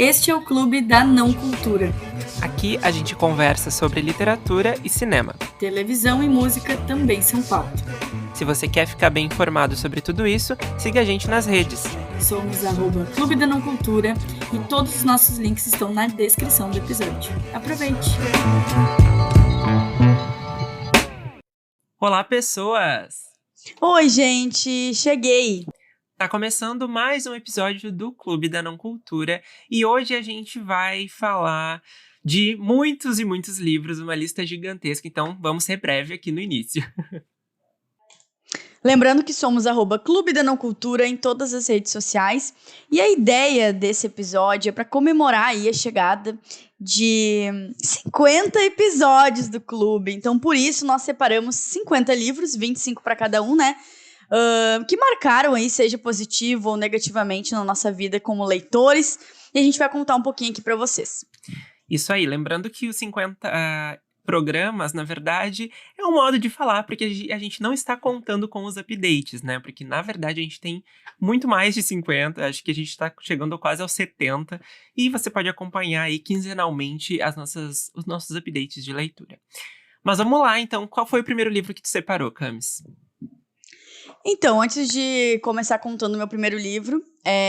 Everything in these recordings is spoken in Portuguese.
Este é o Clube da Não Cultura. Aqui a gente conversa sobre literatura e cinema. Televisão e música também são pauta. Se você quer ficar bem informado sobre tudo isso, siga a gente nas redes. Somos @Clube da Não Cultura e todos os nossos links estão na descrição do episódio. Aproveite! Olá, pessoas! Oi, gente! Cheguei! Tá começando mais um episódio do Clube da Não Cultura e hoje a gente vai falar de muitos e muitos livros, uma lista gigantesca, então vamos ser breve aqui no início. Lembrando que somos @Clube da Não Cultura em todas as redes sociais. E a ideia desse episódio é para comemorar aí a chegada de 50 episódios do clube. Então, por isso, nós separamos 50 livros, 25 para cada um, né? Que marcaram aí, seja positivo ou negativamente, na nossa vida como leitores. E a gente vai contar um pouquinho aqui para vocês. Isso aí, lembrando que os 50 programas, na verdade, é um modo de falar, porque a gente não está contando com os updates, né? Porque, na verdade, a gente tem muito mais de 50, acho que a gente está chegando quase aos 70, e você pode acompanhar aí quinzenalmente os nossos updates de leitura. Mas vamos lá, então, qual foi o primeiro livro que tu separou, Camis? Então, antes de começar contando meu primeiro livro,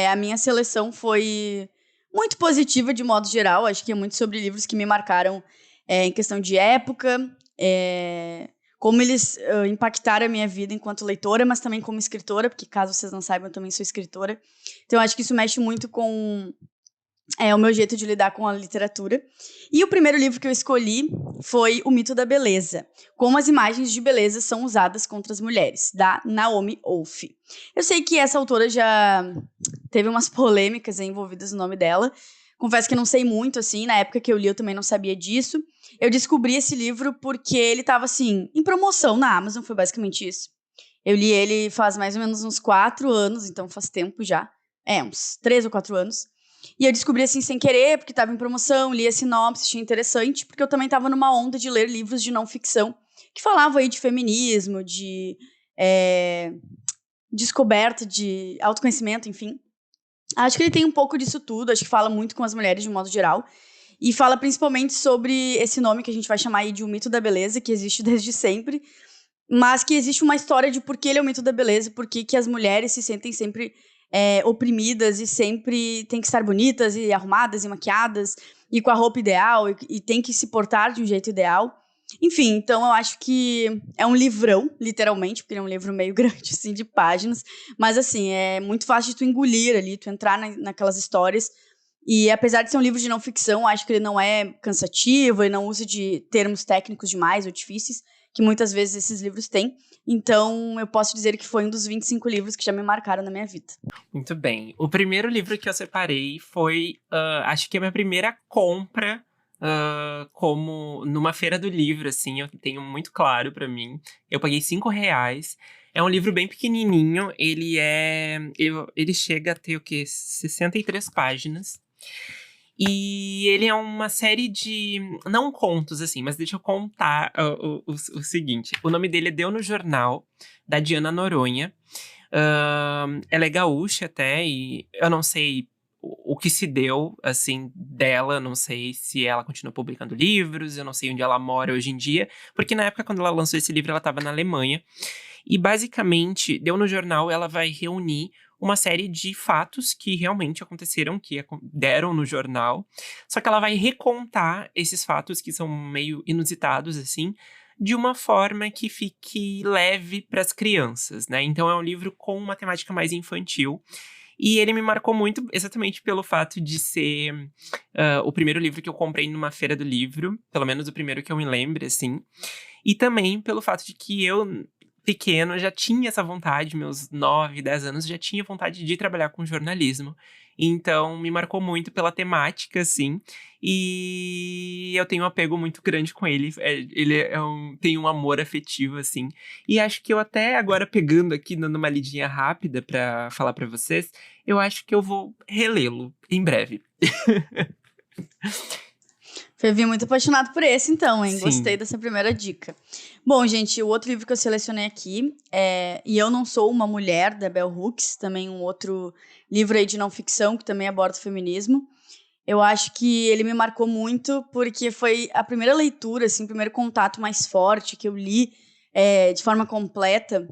a minha seleção foi muito positiva de modo geral. Acho que é muito sobre livros que me marcaram em questão de época, como eles impactaram a minha vida enquanto leitora, mas também como escritora, porque caso vocês não saibam, eu também sou escritora. Então, acho que isso mexe muito com o meu jeito de lidar com a literatura. E o primeiro livro que eu escolhi foi O Mito da Beleza, como as imagens de beleza são usadas contra as mulheres, da Naomi Wolf. Eu sei que essa autora já teve umas polêmicas envolvidas no nome dela. Confesso que eu não sei muito, assim, na época que eu li eu também não sabia disso. Eu descobri esse livro porque ele estava, assim, em promoção na Amazon, foi basicamente isso. Eu li ele faz mais ou menos uns 4 anos, então faz tempo já. Uns 3 ou 4 anos. E eu descobri assim sem querer, porque estava em promoção, li a sinopse, achei interessante, porque eu também estava numa onda de ler livros de não ficção, que falavam aí de feminismo, de descoberta, de autoconhecimento, enfim. Acho que ele tem um pouco disso tudo, acho que fala muito com as mulheres de um modo geral, e fala principalmente sobre esse nome que a gente vai chamar aí de O Mito da Beleza, que existe desde sempre, mas que existe uma história de por que ele é o mito da beleza, por que as mulheres se sentem sempre oprimidas e sempre tem que estar bonitas e arrumadas e maquiadas e com a roupa ideal e tem que se portar de um jeito ideal. Enfim, então eu acho que é um livrão, literalmente, porque ele é um livro meio grande, assim, de páginas, mas assim, é muito fácil de tu engolir ali, tu entrar naquelas histórias. E apesar de ser um livro de não ficção, acho que ele não é cansativo, ele não usa de termos técnicos demais ou difíceis, que muitas vezes esses livros têm. Então, eu posso dizer que foi um dos 25 livros que já me marcaram na minha vida. Muito bem. O primeiro livro que eu separei foi, acho que a minha primeira compra como numa feira do livro, assim, eu tenho muito claro pra mim. Eu paguei R$5. É um livro bem pequenininho, ele chega a ter o quê? 63 páginas. E ele é uma série de, não contos, assim, mas deixa eu contar o seguinte. O nome dele é Deu no Jornal, da Diana Noronha. Ela é gaúcha até, e eu não sei o que se deu, assim, dela. Não sei se ela continua publicando livros, eu não sei onde ela mora hoje em dia, porque na época, quando ela lançou esse livro, ela estava na Alemanha. E, basicamente, Deu no Jornal, ela vai reunir uma série de fatos que realmente aconteceram, que deram no jornal. Só que ela vai recontar esses fatos que são meio inusitados, assim, de uma forma que fique leve para as crianças, né? Então é um livro com uma temática mais infantil. E ele me marcou muito exatamente pelo fato de ser o primeiro livro que eu comprei numa feira do livro, pelo menos o primeiro que eu me lembre, assim. E também pelo fato de que eu, pequeno, já tinha essa vontade, meus 9, 10 anos, já tinha vontade de trabalhar com jornalismo. Então, me marcou muito pela temática, assim, e eu tenho um apego muito grande com ele. Ele tem um amor afetivo, assim. E acho que eu até agora, pegando aqui, dando uma lidinha rápida pra falar pra vocês, eu acho que eu vou relê-lo em breve. Fervi muito apaixonado por esse, então, hein? Sim. Gostei dessa primeira dica. Bom, gente, o outro livro que eu selecionei aqui é E Eu Não Sou Uma Mulher, da Bell Hooks, também um outro livro aí de não ficção que também aborda o feminismo. Eu acho que ele me marcou muito porque foi a primeira leitura, assim, o primeiro contato mais forte que eu li de forma completa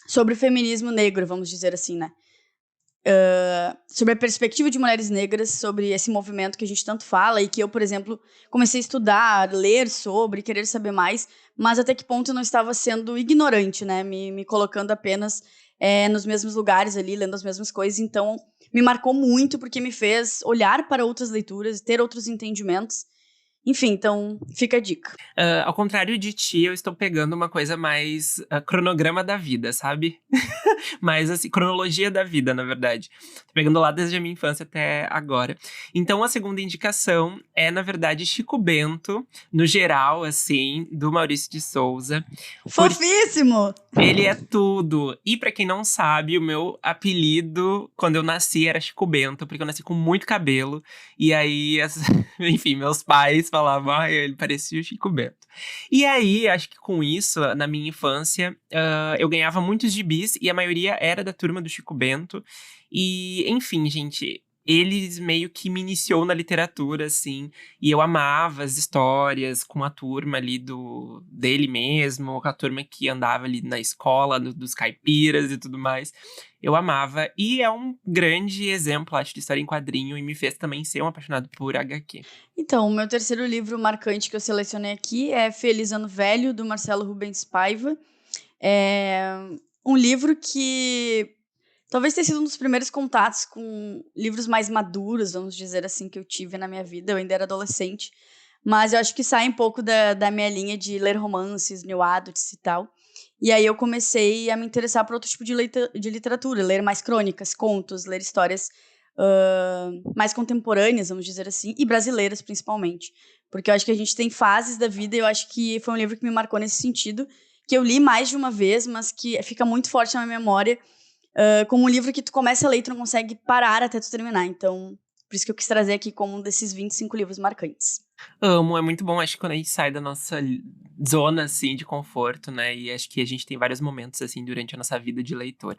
sobre o feminismo negro, vamos dizer assim, né? Sobre a perspectiva de mulheres negras, sobre esse movimento que a gente tanto fala e que eu, por exemplo, comecei a estudar, ler sobre, querer saber mais, mas até que ponto eu não estava sendo ignorante, né? Me colocando apenas nos mesmos lugares ali, lendo as mesmas coisas. Então, me marcou muito porque me fez olhar para outras leituras, ter outros entendimentos. Enfim, então, fica a dica. Ao contrário de ti, eu estou pegando uma coisa mais cronograma da vida, sabe? Mas, assim, cronologia da vida, na verdade. Tô pegando lá desde a minha infância até agora. Então, a segunda indicação é, na verdade, Chico Bento, no geral, assim, do Maurício de Souza. Fofíssimo! Ele é tudo. E pra quem não sabe, o meu apelido quando eu nasci era Chico Bento, porque eu nasci com muito cabelo. E aí, enfim, meus pais falavam, ele parecia o Chico Bento. E aí, acho que com isso, na minha infância, eu ganhava muitos gibis e a maioria era da turma do Chico Bento. E, enfim, gente. Eles meio que me iniciou na literatura, assim, e eu amava as histórias com a turma ali dele mesmo, com a turma que andava ali na escola, dos caipiras e tudo mais. Eu amava, e é um grande exemplo, acho, de história em quadrinho, e me fez também ser um apaixonado por HQ. Então, o meu terceiro livro marcante que eu selecionei aqui é Feliz Ano Velho, do Marcelo Rubens Paiva. É um livro que talvez tenha sido um dos primeiros contatos com livros mais maduros, vamos dizer assim, que eu tive na minha vida. Eu ainda era adolescente. Mas eu acho que sai um pouco da minha linha de ler romances, new adults e tal. E aí eu comecei a me interessar por outro tipo de literatura, ler mais crônicas, contos, ler histórias mais contemporâneas, vamos dizer assim, e brasileiras principalmente. Porque eu acho que a gente tem fases da vida e eu acho que foi um livro que me marcou nesse sentido, que eu li mais de uma vez, mas que fica muito forte na minha memória, como um livro que tu começa a ler e tu não consegue parar até tu terminar. Então, por isso que eu quis trazer aqui como um desses 25 livros marcantes. Amo, é muito bom, acho que quando a gente sai da nossa zona, assim, de conforto, né, e acho que a gente tem vários momentos, assim, durante a nossa vida de leitor.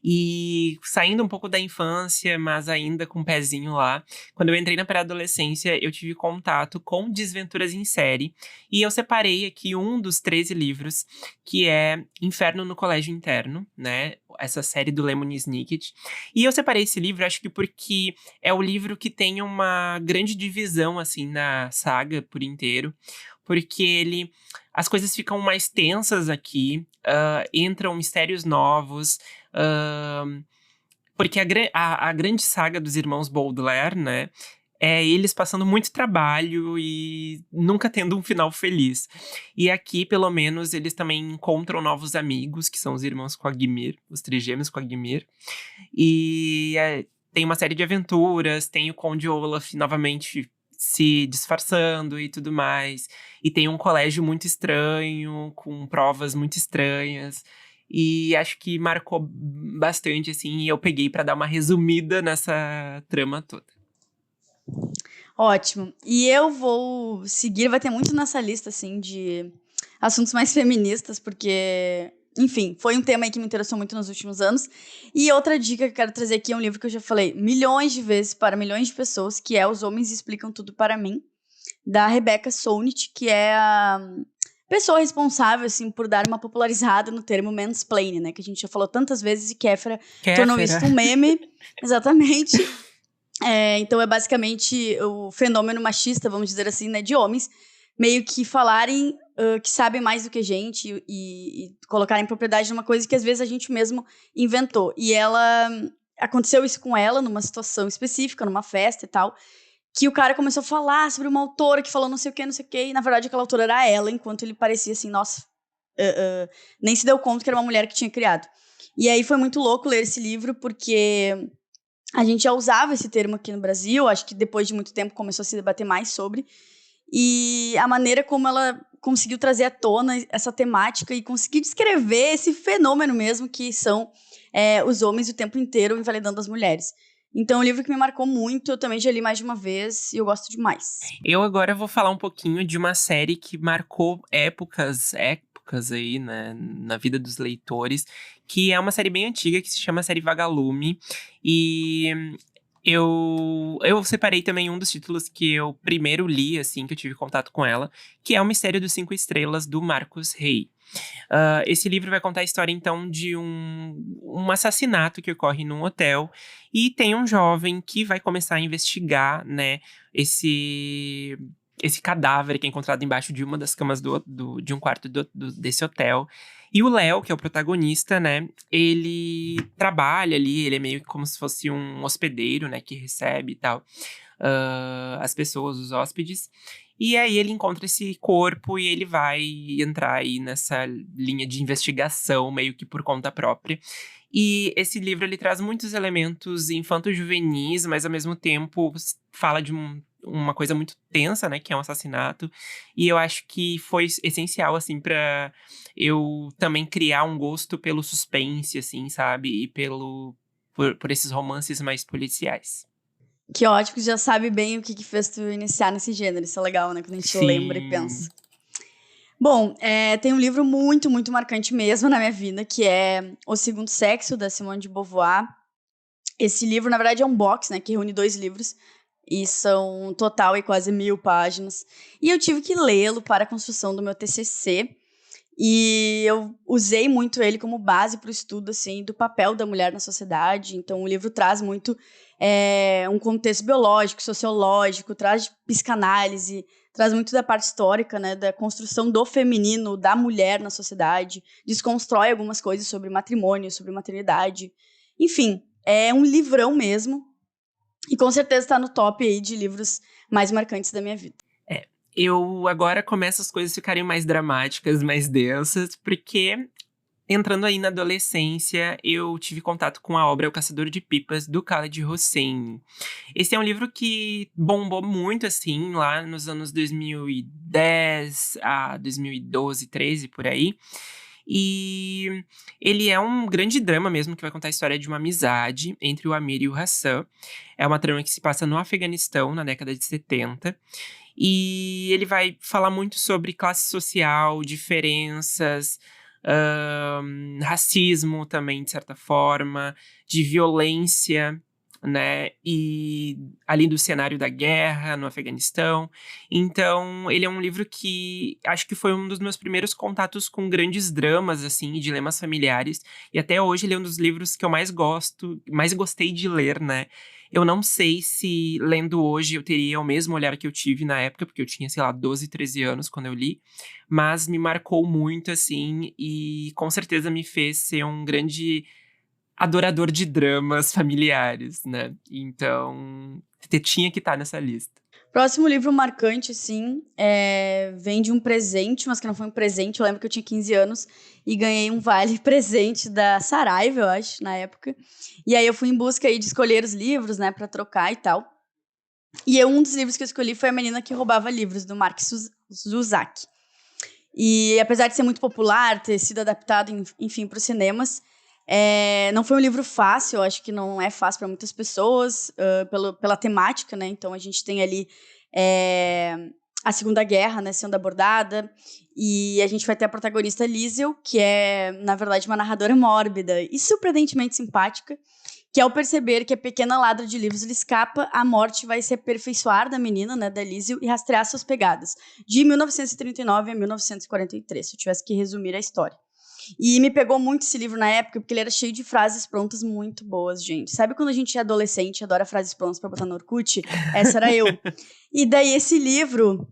E saindo um pouco da infância, mas ainda com um pezinho lá, quando eu entrei na pré-adolescência, eu tive contato com Desventuras em Série. E eu separei aqui um dos 13 livros, que é Inferno no Colégio Interno, né? Essa série do Lemony Snicket. E eu separei esse livro, acho que porque é o livro que tem uma grande divisão, assim, na saga por inteiro. Porque as coisas ficam mais tensas aqui, entram mistérios novos, porque a grande saga dos irmãos Baudelaire, né? É eles passando muito trabalho e nunca tendo um final feliz. E aqui, pelo menos, eles também encontram novos amigos, que são os irmãos Quagmire, os trigêmeos Quagmire. E tem uma série de aventuras, tem o Conde Olaf novamente se disfarçando e tudo mais. E tem um colégio muito estranho, com provas muito estranhas. E acho que marcou bastante, assim, e eu peguei pra dar uma resumida nessa trama toda. Ótimo. E eu vou seguir, vai ter muito nessa lista, assim, de assuntos mais feministas, porque, enfim, foi um tema aí que me interessou muito nos últimos anos. E outra dica que eu quero trazer aqui é um livro que eu já falei milhões de vezes para milhões de pessoas, que é Os Homens Explicam Tudo para Mim, da Rebecca Solnit, que é a pessoa responsável, assim, por dar uma popularizada no termo mansplaining, né? Que a gente já falou tantas vezes e Kéfera tornou Kéfera. isso um meme. Exatamente. Então é basicamente o fenômeno machista, vamos dizer assim, né, de homens meio que falarem que sabem mais do que a gente e colocarem propriedade numa coisa que às vezes a gente mesmo inventou. E aconteceu isso com ela numa situação específica, numa festa e tal, que o cara começou a falar sobre uma autora que falou não sei o que, não sei o que, e na verdade aquela autora era ela, enquanto ele parecia assim, nossa, nem se deu conta que era uma mulher que tinha criado. E aí foi muito louco ler esse livro, porque a gente já usava esse termo aqui no Brasil, acho que depois de muito tempo começou a se debater mais sobre, e a maneira como ela conseguiu trazer à tona essa temática e conseguir descrever esse fenômeno mesmo que são os homens o tempo inteiro invalidando as mulheres. Então, é um livro que me marcou muito, eu também já li mais de uma vez e eu gosto demais. Eu agora vou falar um pouquinho de uma série que marcou épocas aí, né, na vida dos leitores, que é uma série bem antiga, que se chama série Vagalume. E Eu separei também um dos títulos que eu primeiro li, assim, que eu tive contato com ela, que é O Mistério dos Cinco Estrelas, do Marcus Rey. Esse livro vai contar a história, então, de um assassinato que ocorre num hotel. E tem um jovem que vai começar a investigar, né, esse cadáver que é encontrado embaixo de uma das camas de um quarto desse hotel. E o Léo, que é o protagonista, né, ele trabalha ali, ele é meio que como se fosse um hospedeiro, né, que recebe e tal, as pessoas, os hóspedes. E aí ele encontra esse corpo e ele vai entrar aí nessa linha de investigação, meio que por conta própria. E esse livro, ele traz muitos elementos infanto-juvenis, mas ao mesmo tempo fala de uma coisa muito tensa, né, que é um assassinato. E eu acho que foi essencial, assim, pra eu também criar um gosto pelo suspense, assim, sabe? E por esses romances mais policiais. Que ótimo, que já sabe bem o que fez tu iniciar nesse gênero. Isso é legal, né? Quando a gente lembra e pensa. Sim. Bom, tem um livro muito, muito marcante mesmo na minha vida, que é O Segundo Sexo, da Simone de Beauvoir. Esse livro, na verdade, é um box, né? Que reúne 2 livros. E são um total e quase 1000 páginas. E eu tive que lê-lo para a construção do meu TCC. E eu usei muito ele como base para o estudo, assim, do papel da mulher na sociedade. Então, o livro traz muito um contexto biológico, sociológico, traz psicanálise, traz muito da parte histórica, né, da construção do feminino, da mulher na sociedade, desconstrói algumas coisas sobre matrimônio, sobre maternidade. Enfim, é um livrão mesmo. E com certeza está no top aí de livros mais marcantes da minha vida. Eu agora começo as coisas a ficarem mais dramáticas, mais densas, porque entrando aí na adolescência, eu tive contato com a obra O Caçador de Pipas, do Khaled Hosseini. Esse é um livro que bombou muito, assim, lá nos anos 2010 a 2012, 13, por aí. E ele é um grande drama mesmo, que vai contar a história de uma amizade entre o Amir e o Hassan. É uma trama que se passa no Afeganistão, na década de 70. E ele vai falar muito sobre classe social, diferenças, racismo também, de certa forma, de violência, né? E ali do cenário da guerra no Afeganistão. Então, ele é um livro que acho que foi um dos meus primeiros contatos com grandes dramas, assim, e dilemas familiares. E até hoje ele é um dos livros que eu mais gosto, mais gostei de ler, né? Eu não sei se lendo hoje eu teria o mesmo olhar que eu tive na época, porque eu tinha, sei lá, 12, 13 anos quando eu li, mas me marcou muito, assim, e com certeza me fez ser um grande adorador de dramas familiares, né? Então, tinha que estar nessa lista. Próximo livro marcante, sim, vem de um presente, mas que não foi um presente. Eu lembro que eu tinha 15 anos e ganhei um vale presente da Saraiva, eu acho, na época. E aí eu fui em busca aí de escolher os livros, né, pra trocar e tal. E um dos livros que eu escolhi foi A Menina que Roubava Livros, do Mark Zusak. E apesar de ser muito popular, ter sido adaptado, enfim, para os cinemas, não foi um livro fácil, eu acho que não é fácil para muitas pessoas, pela temática, né? Então a gente tem ali a Segunda Guerra, né, sendo abordada, e a gente vai ter a protagonista Liesel, que é, na verdade, uma narradora mórbida e surpreendentemente simpática, que ao perceber que a pequena ladra de livros lhe escapa, a morte vai se aperfeiçoar da menina, né, da Liesel, e rastrear suas pegadas, de 1939 a 1943, se eu tivesse que resumir a história. E me pegou muito esse livro na época, porque ele era cheio de frases prontas muito boas, gente. Sabe quando a gente é adolescente e adora frases prontas pra botar no Orkut? Essa era eu. E daí esse livro,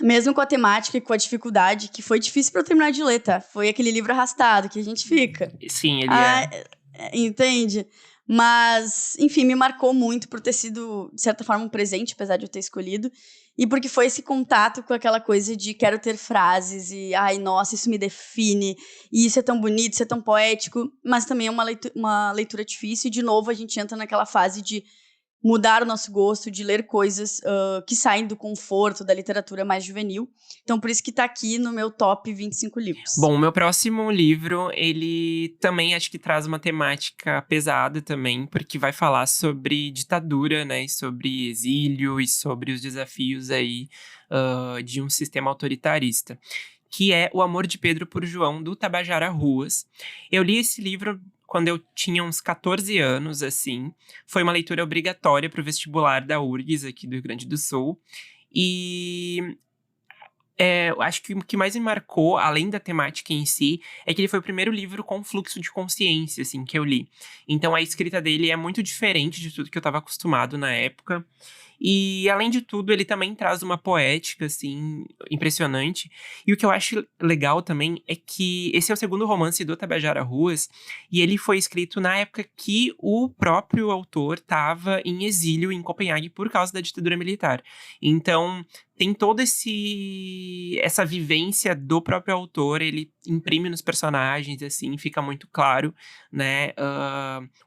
mesmo com a temática e com a dificuldade, que foi difícil pra eu terminar de ler, tá? Foi aquele livro arrastado que a gente fica. Sim, ele é. Entende? Mas, enfim, me marcou muito por ter sido, de certa forma, um presente, apesar de eu ter escolhido. E porque foi esse contato com aquela coisa de quero ter frases e, ai, nossa, isso me define. E isso é tão bonito, isso é tão poético. Mas também é uma leitura difícil. E, de novo, a gente entra naquela fase de mudar o nosso gosto, de ler coisas que saem do conforto da literatura mais juvenil. Então, por isso que tá aqui no meu top 25 livros. Bom, o meu próximo livro, ele também acho que traz uma temática pesada também, porque vai falar sobre ditadura, né, e sobre exílio e sobre os desafios aí de um sistema autoritarista, que é O Amor de Pedro por João, do Tabajara Ruas. Eu li esse livro quando eu tinha uns 14 anos, assim. Foi uma leitura obrigatória para o vestibular da URGS, aqui do Rio Grande do Sul. E eu acho que o que mais me marcou, além da temática em si, é que ele foi o primeiro livro com fluxo de consciência, assim, que eu li. Então, a escrita dele é muito diferente de tudo que eu estava acostumado na época. E, além de tudo, ele também traz uma poética, assim, impressionante. E o que eu acho legal também é que esse é o segundo romance do Tabajara Ruas, e ele foi escrito na época que o próprio autor estava em exílio em Copenhague por causa da ditadura militar. Então, tem toda essa vivência do próprio autor, ele imprime nos personagens, assim, fica muito claro, né,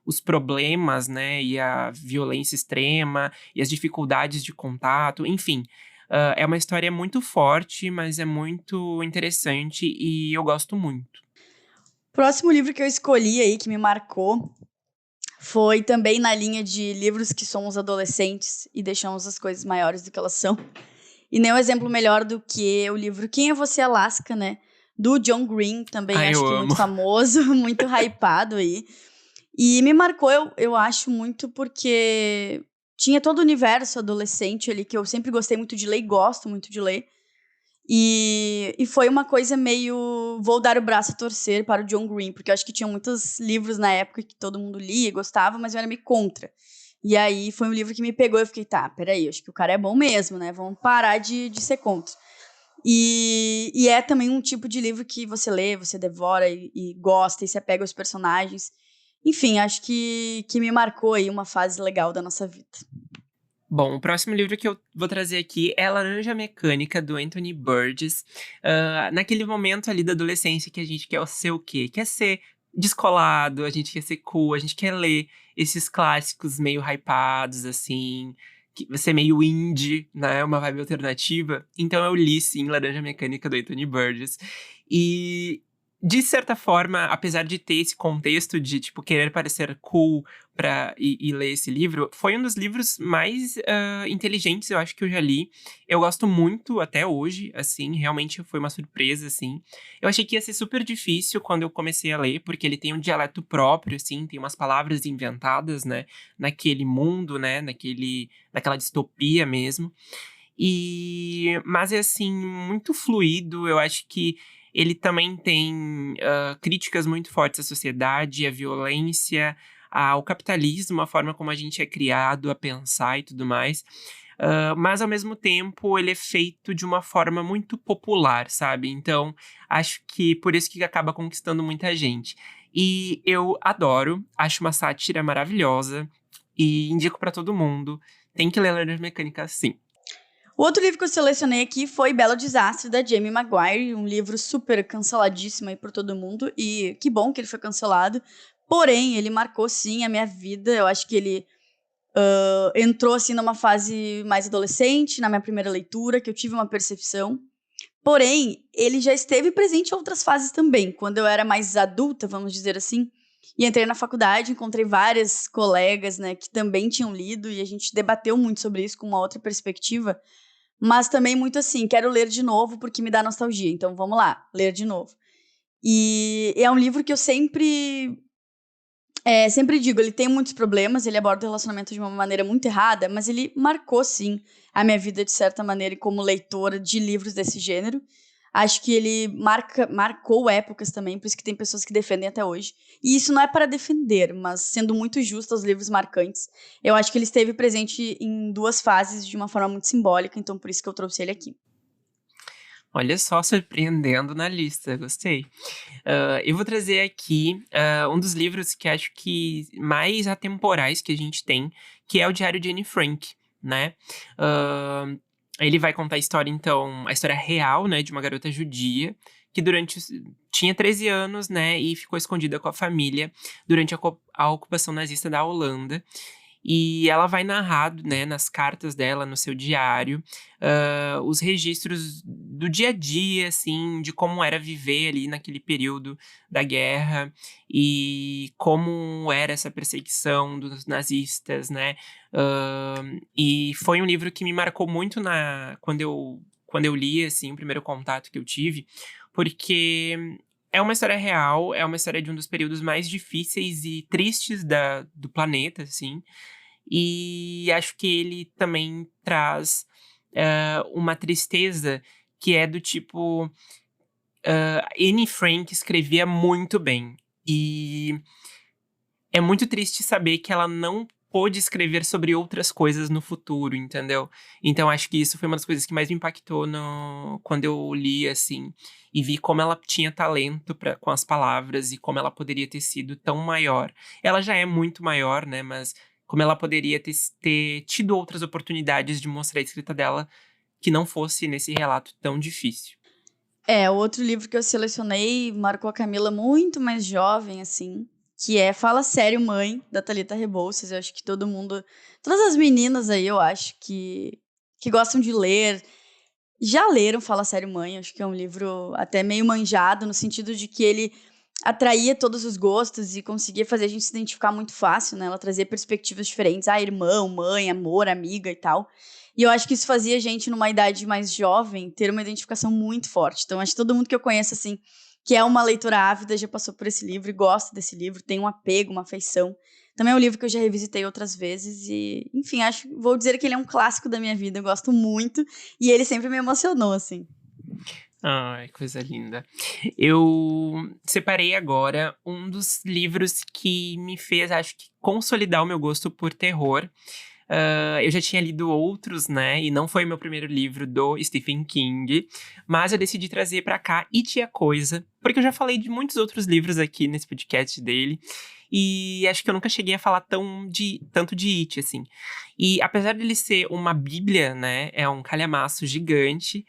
os problemas, né, e a violência extrema, e as dificuldades de contato, enfim. É uma história muito forte, mas é muito interessante e eu gosto muito. Próximo livro que eu escolhi aí, que me marcou, foi também na linha de livros que somos adolescentes e deixamos as coisas maiores do que elas são. E nem um exemplo melhor do que o livro Quem é Você, Alaska, né? Do John Green, também Ai, acho eu que muito amo. famoso, muito hypado aí. E me marcou, eu acho, muito porque tinha todo o universo adolescente ali que eu sempre gostei muito de ler e gosto muito de ler. E foi uma coisa meio. Vou dar o braço a torcer para o John Green, porque eu acho que tinha muitos livros na época que todo mundo lia e gostava, mas eu era meio contra. E aí foi um livro que me pegou e eu fiquei, tá, peraí, acho que o cara é bom mesmo, né? Vamos parar de ser contra. E é também um tipo de livro que você lê, você devora e gosta e se apega aos personagens. Enfim, acho que me marcou aí uma fase legal da nossa vida. Bom, o próximo livro que eu vou trazer aqui é Laranja Mecânica, do Anthony Burgess. Naquele momento ali da adolescência que a gente quer ser o quê? Quer ser descolado, a gente quer ser cool, a gente quer ler esses clássicos meio hypados, assim, ser meio indie, né? Uma vibe alternativa. Então eu li, sim, Laranja Mecânica, do Anthony Burgess. E, de certa forma, apesar de ter esse contexto de, tipo, querer parecer cool e ler esse livro, foi um dos livros mais inteligentes, eu acho, que eu já li. Eu gosto muito até hoje, assim, realmente foi uma surpresa, assim. Eu achei que ia ser super difícil quando eu comecei a ler, porque ele tem um dialeto próprio, assim, tem umas palavras inventadas, né, naquele mundo, né, naquela distopia mesmo. Mas é, assim, muito fluido, eu acho que ele também tem críticas muito fortes à sociedade, à violência, ao capitalismo, a forma como a gente é criado a pensar e tudo mais. Mas, ao mesmo tempo, ele é feito de uma forma muito popular, sabe? Então, acho que por isso que acaba conquistando muita gente. E eu adoro, acho uma sátira maravilhosa e indico pra todo mundo. Tem que ler Laranja Mecânica, sim. O outro livro que eu selecionei aqui foi Belo Desastre, da Jamie Maguire, um livro super canceladíssimo aí por todo mundo, e que bom que ele foi cancelado. Porém, ele marcou, sim, a minha vida. Eu acho que ele entrou, assim, numa fase mais adolescente, na minha primeira leitura, que eu tive uma percepção. Porém, ele já esteve presente em outras fases também. Quando eu era mais adulta, vamos dizer assim, e entrei na faculdade, encontrei várias colegas, né, que também tinham lido, e a gente debateu muito sobre isso com uma outra perspectiva, mas também muito assim, quero ler de novo porque me dá nostalgia. Então vamos lá, ler de novo. E é um livro que eu sempre digo, ele tem muitos problemas, ele aborda o relacionamento de uma maneira muito errada, mas ele marcou, sim, a minha vida de certa maneira e como leitora de livros desse gênero. Acho que ele marcou épocas também, por isso que tem pessoas que defendem até hoje. E isso não é para defender, mas sendo muito justo aos livros marcantes, eu acho que ele esteve presente em duas fases de uma forma muito simbólica, então por isso que eu trouxe ele aqui. Olha só, surpreendendo na lista, gostei. Eu vou trazer aqui um dos livros que acho que mais atemporais que a gente tem, que é o Diário de Anne Frank, né? Ah, Ele vai contar a história, então, a história real, né, de uma garota judia que tinha 13 anos, né, e ficou escondida com a família durante a ocupação nazista da Holanda. E ela vai narrar, né, nas cartas dela, no seu diário, os registros do dia a dia, assim, de como era viver ali naquele período da guerra e como era essa perseguição dos nazistas, né? E foi um livro que me marcou muito quando eu li, assim, o primeiro contato que eu tive, porque é uma história real, é uma história de um dos períodos mais difíceis e tristes do planeta, assim. E acho que ele também traz uma tristeza que é do tipo. Anne Frank escrevia muito bem. E é muito triste saber que ela não pôde escrever sobre outras coisas no futuro, entendeu? Então acho que isso foi uma das coisas que mais me impactou quando eu li, assim, e vi como ela tinha talento com as palavras e como ela poderia ter sido tão maior. Ela já é muito maior, né? Mas como ela poderia ter tido outras oportunidades de mostrar a escrita dela que não fosse nesse relato tão difícil. O outro livro que eu selecionei marcou a Camila muito mais jovem, assim, que é Fala Sério, Mãe, da Thalita Rebouças. Eu acho que todo mundo, todas as meninas aí, eu acho que gostam de ler, já leram Fala Sério, Mãe. Acho que é um livro até meio manjado, no sentido de que ele atraía todos os gostos e conseguia fazer a gente se identificar muito fácil, né? Ela trazia perspectivas diferentes, irmão, mãe, amor, amiga e tal. E eu acho que isso fazia a gente, numa idade mais jovem, ter uma identificação muito forte. Então, acho que todo mundo que eu conheço, assim, que é uma leitora ávida, já passou por esse livro e gosta desse livro, tem um apego, uma afeição. Também é um livro que eu já revisitei outras vezes e, enfim, vou dizer que ele é um clássico da minha vida, eu gosto muito e ele sempre me emocionou, assim. Ai, coisa linda. Eu separei agora um dos livros que me fez, acho que, consolidar o meu gosto por terror. Eu já tinha lido outros, né? E não foi meu primeiro livro do Stephen King. Mas eu decidi trazer pra cá It e a Coisa. Porque eu já falei de muitos outros livros aqui nesse podcast dele. E acho que eu nunca cheguei a falar tanto de It, assim. E apesar dele ser uma bíblia, né? É um calhamaço gigante.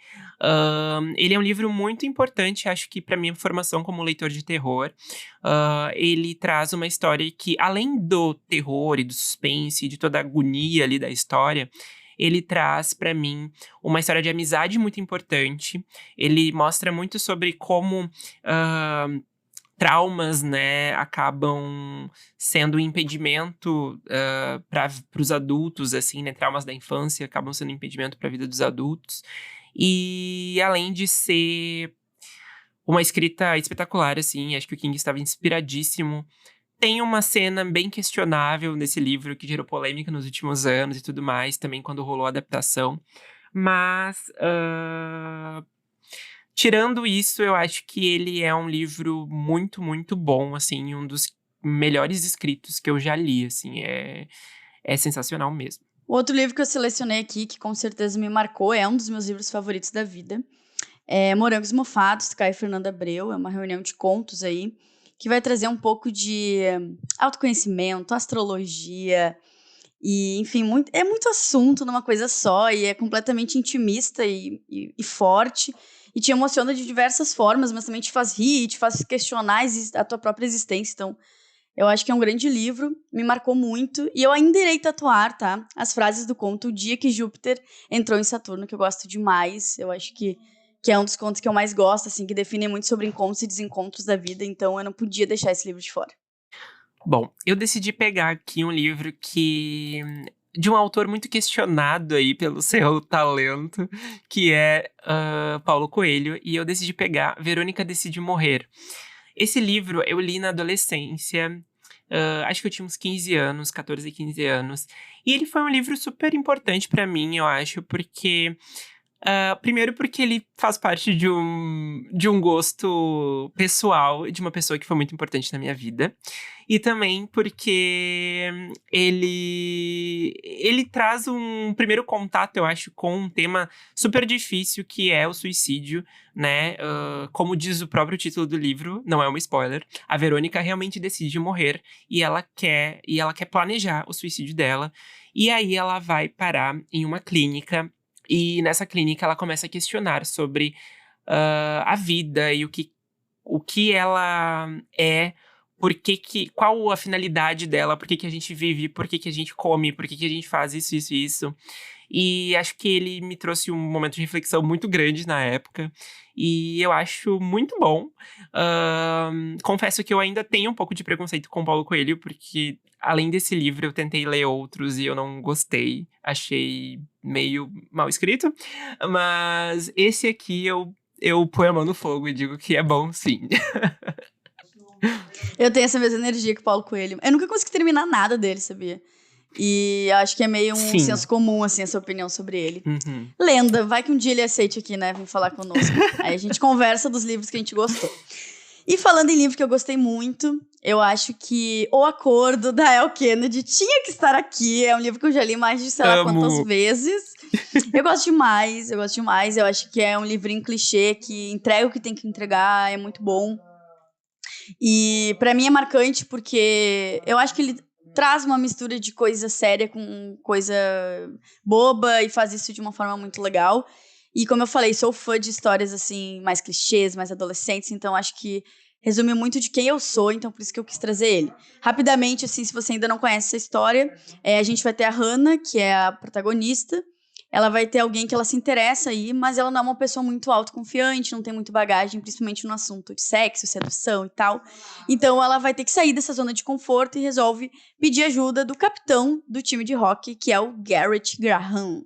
Ele é um livro muito importante, acho que pra minha formação como leitor de terror. Ele traz uma história que, além do terror e do suspense, de toda a agonia ali da história, ele traz pra mim uma história de amizade muito importante. Ele mostra muito sobre como traumas, né, acabam sendo um impedimento para os adultos, assim, né? Traumas da infância acabam sendo um impedimento para a vida dos adultos. E além de ser uma escrita espetacular, assim, acho que o King estava inspiradíssimo. Tem uma cena bem questionável nesse livro que gerou polêmica nos últimos anos e tudo mais, também quando rolou a adaptação. Mas, tirando isso, eu acho que ele é um livro muito, muito bom, assim, um dos melhores escritos que eu já li, assim, é sensacional mesmo. O outro livro que eu selecionei aqui, que com certeza me marcou, é um dos meus livros favoritos da vida. É Morangos Mofados, Caio Fernando Abreu. É uma reunião de contos aí, que vai trazer um pouco de autoconhecimento, astrologia, e, enfim, é muito assunto numa coisa só, e é completamente intimista e forte, e te emociona de diversas formas, mas também te faz rir, te faz questionar a tua própria existência. Então, eu acho que é um grande livro, me marcou muito, e eu ainda irei tatuar, tá? As frases do conto O Dia que Júpiter Entrou em Saturno, que eu gosto demais. Eu acho que é um dos contos que eu mais gosto, assim, que definem muito sobre encontros e desencontros da vida, então eu não podia deixar esse livro de fora. Bom, eu decidi pegar aqui um livro de um autor muito questionado aí pelo seu talento, que é Paulo Coelho, e eu decidi pegar Verônica Decide Morrer. Esse livro eu li na adolescência, acho que eu tinha uns 15 anos, 14, 15 anos, e ele foi um livro super importante pra mim, eu acho, porque primeiro porque ele faz parte de um gosto pessoal de uma pessoa que foi muito importante na minha vida. E também porque ele traz um primeiro contato, eu acho, com um tema super difícil que é o suicídio, né? Como diz o próprio título do livro, não é um spoiler, a Verônica realmente decide morrer e ela quer planejar o suicídio dela. E aí ela vai parar em uma clínica e nessa clínica ela começa a questionar sobre a vida e o que ela é, qual a finalidade dela, por que a gente vive, por que a gente come, por que a gente faz isso, isso e isso. E acho que ele me trouxe um momento de reflexão muito grande na época. E eu acho muito bom. Confesso que eu ainda tenho um pouco de preconceito com Paulo Coelho, porque além desse livro eu tentei ler outros e eu não gostei. Achei meio mal escrito. Mas esse aqui eu eu ponho a mão no fogo e digo que é bom, sim. Eu tenho essa mesma energia que o Paulo Coelho. Eu nunca consegui terminar nada dele, sabia? E acho que é meio um Sim. senso comum, assim, essa opinião sobre ele. Uhum. Lenda, vai que um dia ele aceite aqui, né? Vem falar conosco. Aí a gente conversa dos livros que a gente gostou. E falando em livro que eu gostei muito, eu acho que O Acordo, da Elle Kennedy, tinha que estar aqui. É um livro que eu já li mais de sei lá quantas vezes. Eu gosto demais, eu gosto demais. Eu acho que é um livrinho clichê que entrega o que tem que entregar, é muito bom. E pra mim é marcante porque eu acho que ele traz uma mistura de coisa séria com coisa boba e faz isso de uma forma muito legal. E como eu falei, sou fã de histórias assim, mais clichês, mais adolescentes, então acho que resume muito de quem eu sou, então por isso que eu quis trazer ele. Rapidamente, assim, se você ainda não conhece essa história, a gente vai ter a Hannah, que é a protagonista. Ela vai ter alguém que ela se interessa aí, mas ela não é uma pessoa muito autoconfiante, não tem muito bagagem, principalmente no assunto de sexo, sedução e tal. Então ela vai ter que sair dessa zona de conforto e resolve pedir ajuda do capitão do time de hockey, que é o Garrett Graham.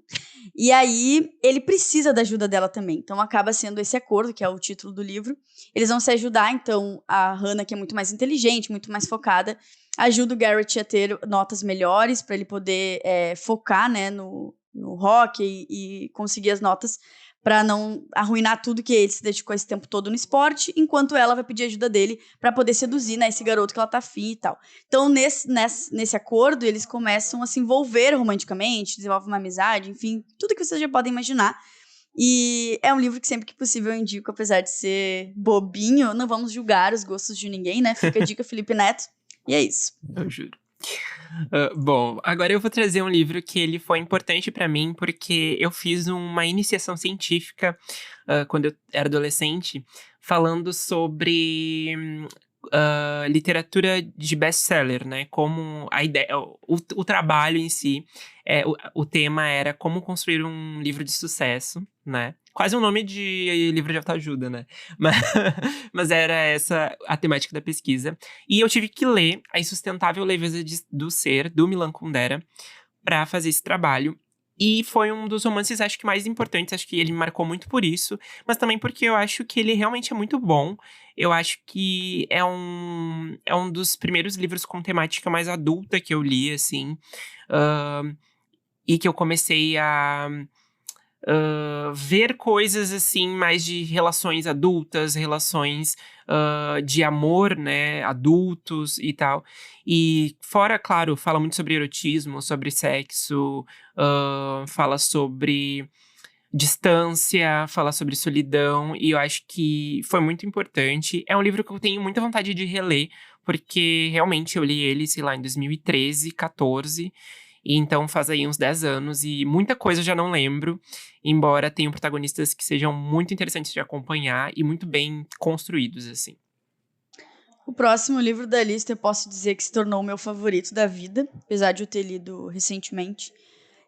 E aí ele precisa da ajuda dela também. Então acaba sendo esse acordo, que é o título do livro. Eles vão se ajudar, então a Hannah, que é muito mais inteligente, muito mais focada, ajuda o Garrett a ter notas melhores para ele poder focar, né, no hockey e conseguir as notas para não arruinar tudo que ele se dedicou esse tempo todo no esporte, enquanto ela vai pedir ajuda dele para poder seduzir, né, esse garoto que ela tá afim e tal. Então, nesse acordo, eles começam a se envolver romanticamente, desenvolvem uma amizade, enfim, tudo que vocês já podem imaginar. E é um livro que sempre que possível eu indico, apesar de ser bobinho, não vamos julgar os gostos de ninguém, né? Fica a dica, Felipe Neto. E é isso. Eu juro. Bom, agora eu vou trazer um livro que ele foi importante pra mim porque eu fiz uma iniciação científica quando eu era adolescente, falando sobre literatura de best-seller, né? Como a ideia, o trabalho em si, o tema era como construir um livro de sucesso, né? Quase um nome de livro de autoajuda, né? Mas, mas era essa a temática da pesquisa. E eu tive que ler A Insustentável Leveza do Ser, do Milan Kundera, para fazer esse trabalho. E foi um dos romances, acho que mais importantes, acho que ele me marcou muito por isso, mas também porque eu acho que ele realmente é muito bom. Eu acho que é um dos primeiros livros com temática mais adulta que eu li, assim, e que eu comecei a ver coisas, assim, mais de relações adultas, relações de amor, né, adultos e tal. E fora, claro, fala muito sobre erotismo, sobre sexo, fala sobre distância, fala sobre solidão, e eu acho que foi muito importante. É um livro que eu tenho muita vontade de reler, porque realmente eu li ele, sei lá, em 2013, 14, e então faz aí uns 10 anos, e muita coisa eu já não lembro, embora tenham protagonistas que sejam muito interessantes de acompanhar e muito bem construídos, assim. O próximo livro da lista eu posso dizer que se tornou o meu favorito da vida, apesar de eu ter lido recentemente.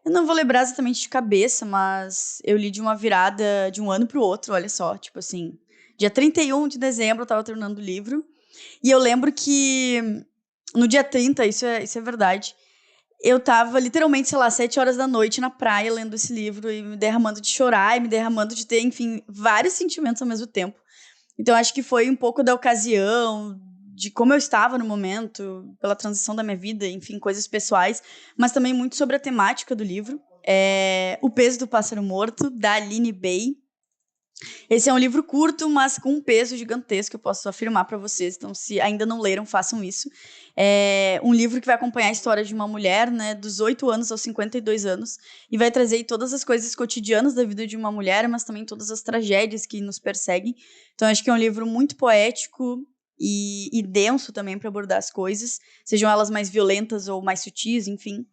Eu não vou lembrar exatamente de cabeça, mas eu li de uma virada de um ano pro outro, olha só. Tipo assim, dia 31 de dezembro eu tava terminando o livro. E eu lembro que no dia 30, isso é verdade, eu tava literalmente, sei lá, 7 horas da noite na praia lendo esse livro e me derramando de chorar e me derramando de ter, enfim, vários sentimentos ao mesmo tempo. Então acho que foi um pouco da ocasião, de como eu estava no momento, pela transição da minha vida, enfim, coisas pessoais, mas também muito sobre a temática do livro. O Peso do Pássaro Morto, da Aline Bay. Esse é um livro curto, mas com um peso gigantesco, eu posso afirmar para vocês. Então, se ainda não leram, façam isso. É um livro que vai acompanhar a história de uma mulher, né, dos 8 anos aos 52 anos, e vai trazer todas as coisas cotidianas da vida de uma mulher, mas também todas as tragédias que nos perseguem. Então, acho que é um livro muito poético e denso também para abordar as coisas, sejam elas mais violentas ou mais sutis, enfim.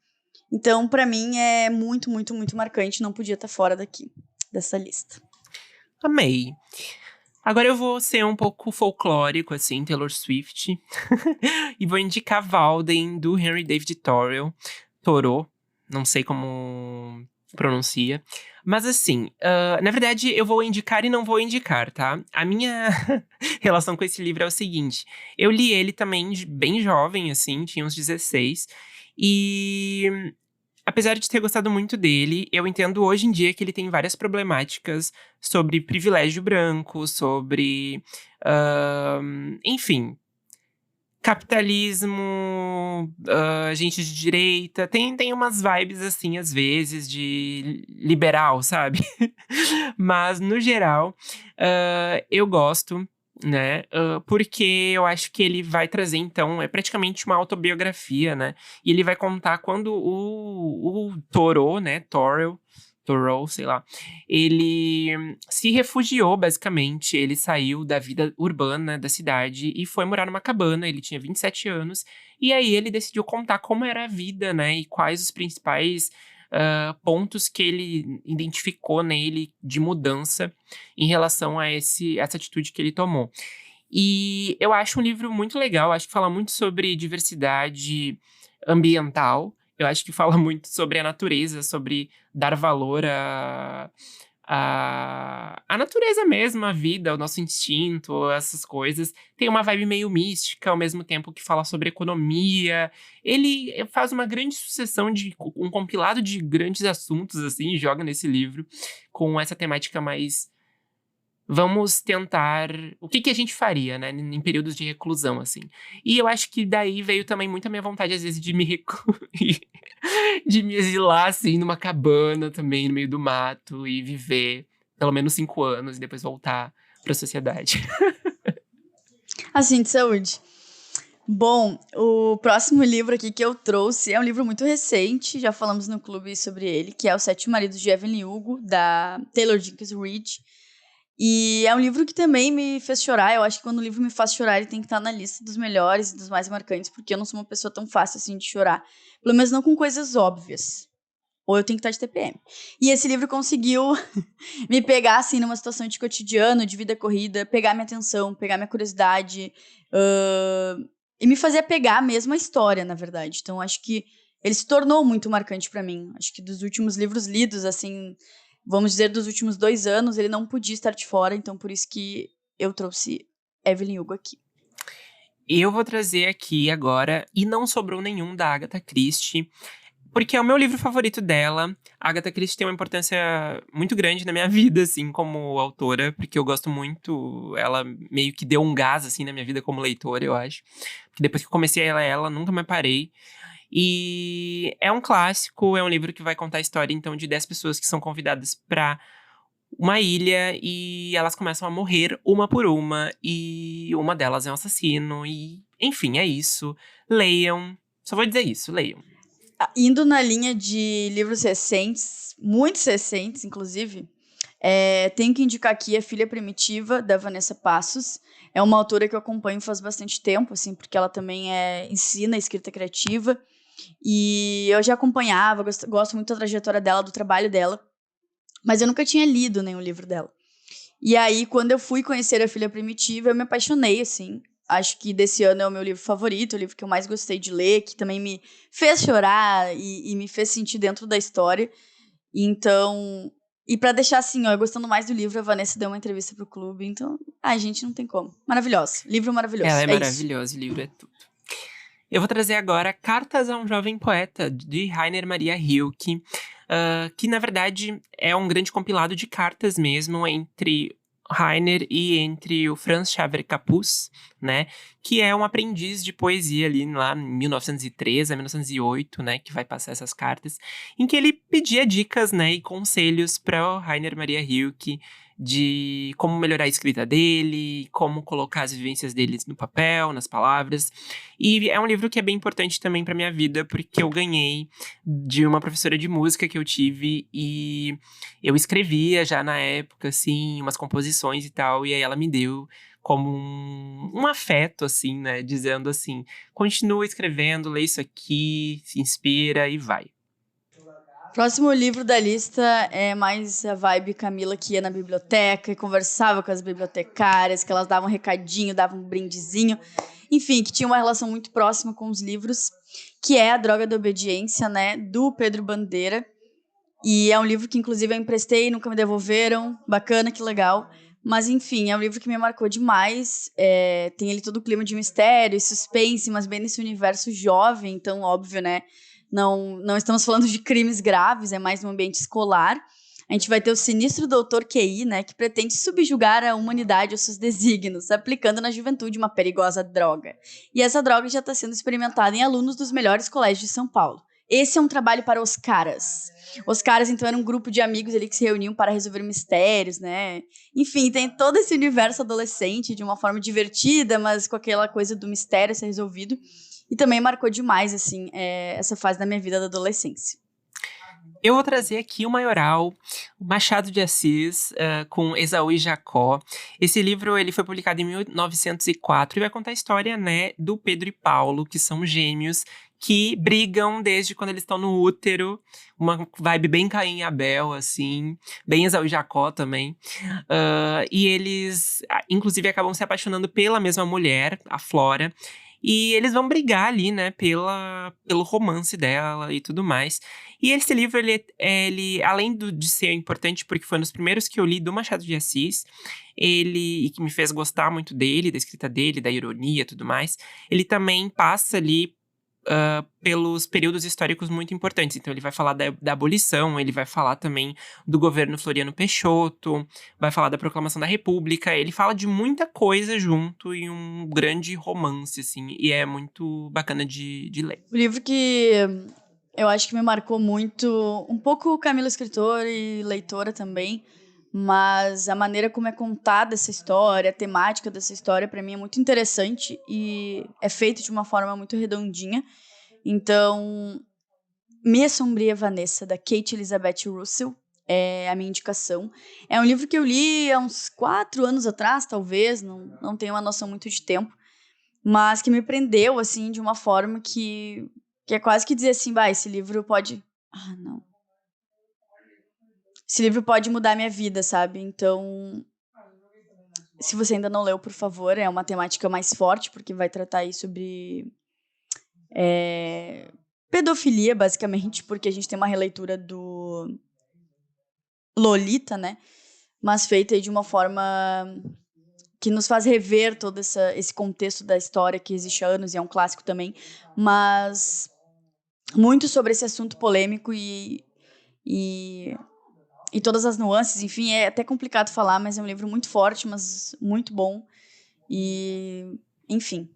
Então, para mim, é muito, muito, muito marcante. Não podia estar fora dessa lista. Amei. Agora eu vou ser um pouco folclórico, assim, Taylor Swift. E vou indicar Walden, do Henry David Thoreau. Não sei como pronuncia. Mas assim, na verdade eu vou indicar e não vou indicar, tá? A minha relação com esse livro é o seguinte. Eu li ele também bem jovem, assim, tinha uns 16. E apesar de ter gostado muito dele, eu entendo hoje em dia que ele tem várias problemáticas sobre privilégio branco, sobre. Enfim, capitalismo, gente de direita. Tem umas vibes, assim, às vezes, de liberal, sabe? Mas, no geral, eu gosto, né? Porque eu acho que ele vai trazer, então, é praticamente uma autobiografia, né? E ele vai contar quando o Thoreau, né? Thoreau, sei lá. Ele se refugiou, basicamente. Ele saiu da vida urbana da cidade e foi morar numa cabana. Ele tinha 27 anos. E aí ele decidiu contar como era a vida, né? E quais os principais pontos que ele identificou nele de mudança em relação a essa atitude que ele tomou. E eu acho um livro muito legal, acho que fala muito sobre diversidade ambiental, eu acho que fala muito sobre a natureza, sobre dar valor a natureza mesmo, a vida, o nosso instinto, essas coisas. Tem uma vibe meio mística, ao mesmo tempo que fala sobre economia. Ele faz uma grande sucessão de um compilado de grandes assuntos, assim, e joga nesse livro com essa temática mais. Vamos tentar. O que a gente faria, né? Em períodos de reclusão, assim. E eu acho que daí veio também muito a minha vontade, às vezes, de de me exilar, assim, numa cabana também, no meio do mato, e viver pelo menos 5 anos e depois voltar pra sociedade. Assim, de saúde. Bom, o próximo livro aqui que eu trouxe é um livro muito recente, já falamos no clube sobre ele, que é Os Sete Maridos de Evelyn Hugo, da Taylor Jenkins Reid. E é um livro que também me fez chorar. Eu acho que quando o livro me faz chorar, ele tem que estar na lista dos melhores e dos mais marcantes, porque eu não sou uma pessoa tão fácil assim de chorar. Pelo menos não com coisas óbvias. Ou eu tenho que estar de TPM. E esse livro conseguiu me pegar, assim, numa situação de cotidiano, de vida corrida, pegar minha atenção, pegar minha curiosidade, e me fazer pegar mesmo a história, na verdade. Então, acho que ele se tornou muito marcante pra mim. Acho que dos últimos livros lidos, assim, vamos dizer, dos últimos 2 anos, ele não podia estar de fora, então por isso que eu trouxe Evelyn Hugo aqui. Eu vou trazer aqui agora, e não sobrou nenhum da Agatha Christie, porque é o meu livro favorito dela. A Agatha Christie tem uma importância muito grande na minha vida, assim, como autora, porque eu gosto muito. Ela meio que deu um gás, assim, na minha vida como leitora, eu acho. Porque depois que eu comecei ela nunca mais parei. E é um clássico, é um livro que vai contar a história, então, de 10 pessoas que são convidadas pra uma ilha e elas começam a morrer uma por uma, e uma delas é um assassino, e enfim, é isso. Leiam. Só vou dizer isso, leiam. Indo na linha de livros recentes, muito recentes, inclusive, tenho que indicar aqui A Filha Primitiva, da Vanessa Passos. É uma autora que eu acompanho faz bastante tempo, assim, porque ela também ensina escrita criativa. E eu já acompanhava, gosto muito da trajetória dela, do trabalho dela, mas eu nunca tinha lido nenhum livro dela. E aí, quando eu fui conhecer A Filha Primitiva, eu me apaixonei, assim. Acho que desse ano é o meu livro favorito, o livro que eu mais gostei de ler, que também me fez chorar e me fez sentir dentro da história. Então, e pra deixar assim, ó, eu gostando mais do livro, a Vanessa deu uma entrevista pro clube, então, gente, não tem como. Maravilhoso, livro Ela maravilhoso, é é isso. maravilhosa, o livro é tudo. Eu vou trazer agora Cartas a um Jovem Poeta, de Rainer Maria Rilke, que na verdade é um grande compilado de cartas mesmo entre Rainer e entre o Franz Xaver Capus, né, que é um aprendiz de poesia ali lá em 1903 a 1908, né, que vai passar essas cartas, em que ele pedia dicas, né, e conselhos para o Rainer Maria Rilke de como melhorar a escrita dele, como colocar as vivências deles no papel, nas palavras. E é um livro que é bem importante também para minha vida, porque eu ganhei de uma professora de música que eu tive e eu escrevia já na época, assim, umas composições e tal, e aí ela me deu como um afeto, assim, né, dizendo assim, continua escrevendo, lê isso aqui, se inspira e vai. Próximo livro da lista é mais a vibe Camila, que ia na biblioteca e conversava com as bibliotecárias, que elas davam um recadinho, davam um brindezinho. Enfim, que tinha uma relação muito próxima com os livros, que é A Droga da Obediência, né, do Pedro Bandeira. E é um livro que, inclusive, eu emprestei, nunca me devolveram. Bacana, que legal. Mas, enfim, é um livro que me marcou demais. Tem ele todo o clima de mistério e suspense, mas bem nesse universo jovem, então, óbvio, né? não estamos falando de crimes graves, é mais no ambiente escolar. A gente vai ter o sinistro Doutor QI, né, que pretende subjugar a humanidade aos seus desígnios, aplicando na juventude uma perigosa droga. E essa droga já está sendo experimentada em alunos dos melhores colégios de São Paulo. Esse é um trabalho para os caras. Os caras, então, eram um grupo de amigos ali que se reuniam para resolver mistérios, né? Enfim, tem todo esse universo adolescente de uma forma divertida, mas com aquela coisa do mistério ser resolvido. E também marcou demais, assim, essa fase da minha vida da adolescência. Eu vou trazer aqui o Maioral, o Machado de Assis, com Esaú e Jacó. Esse livro ele foi publicado em 1904 e vai contar a história, né, do Pedro e Paulo, que são gêmeos, que brigam desde quando eles estão no útero. Uma vibe bem Caim e Abel, assim, bem Esaú e Jacó também. E eles, inclusive, acabam se apaixonando pela mesma mulher, a Flora. E eles vão brigar ali, né, pelo romance dela e tudo mais. E esse livro, ele além de ser importante, porque foi um dos primeiros que eu li do Machado de Assis, e que me fez gostar muito dele, da escrita dele, da ironia e tudo mais, ele também passa ali pelos períodos históricos muito importantes. Então ele vai falar da abolição, ele vai falar também do governo Floriano Peixoto, vai falar da proclamação da República, ele fala de muita coisa junto em um grande romance, assim, e é muito bacana de ler. O livro que eu acho que me marcou muito, um pouco Camila escritora e leitora também, mas a maneira como é contada essa história, a temática dessa história, para mim é muito interessante e é feito de uma forma muito redondinha. Então, Minha Sombria Vanessa, da Kate Elizabeth Russell, é a minha indicação. É um livro que eu li há uns 4 anos atrás, talvez, não tenho uma noção muito de tempo, mas que me prendeu, assim, de uma forma que é quase que dizer assim, esse livro pode... Ah, não. Esse livro pode mudar a minha vida, sabe? Então, se você ainda não leu, por favor, é uma temática mais forte, porque vai tratar aí sobre pedofilia, basicamente, porque a gente tem uma releitura do Lolita, né? Mas feita aí de uma forma que nos faz rever todo esse contexto da história que existe há anos, e é um clássico também, mas muito sobre esse assunto polêmico e todas as nuances, enfim, é até complicado falar, mas é um livro muito forte, mas muito bom, e enfim.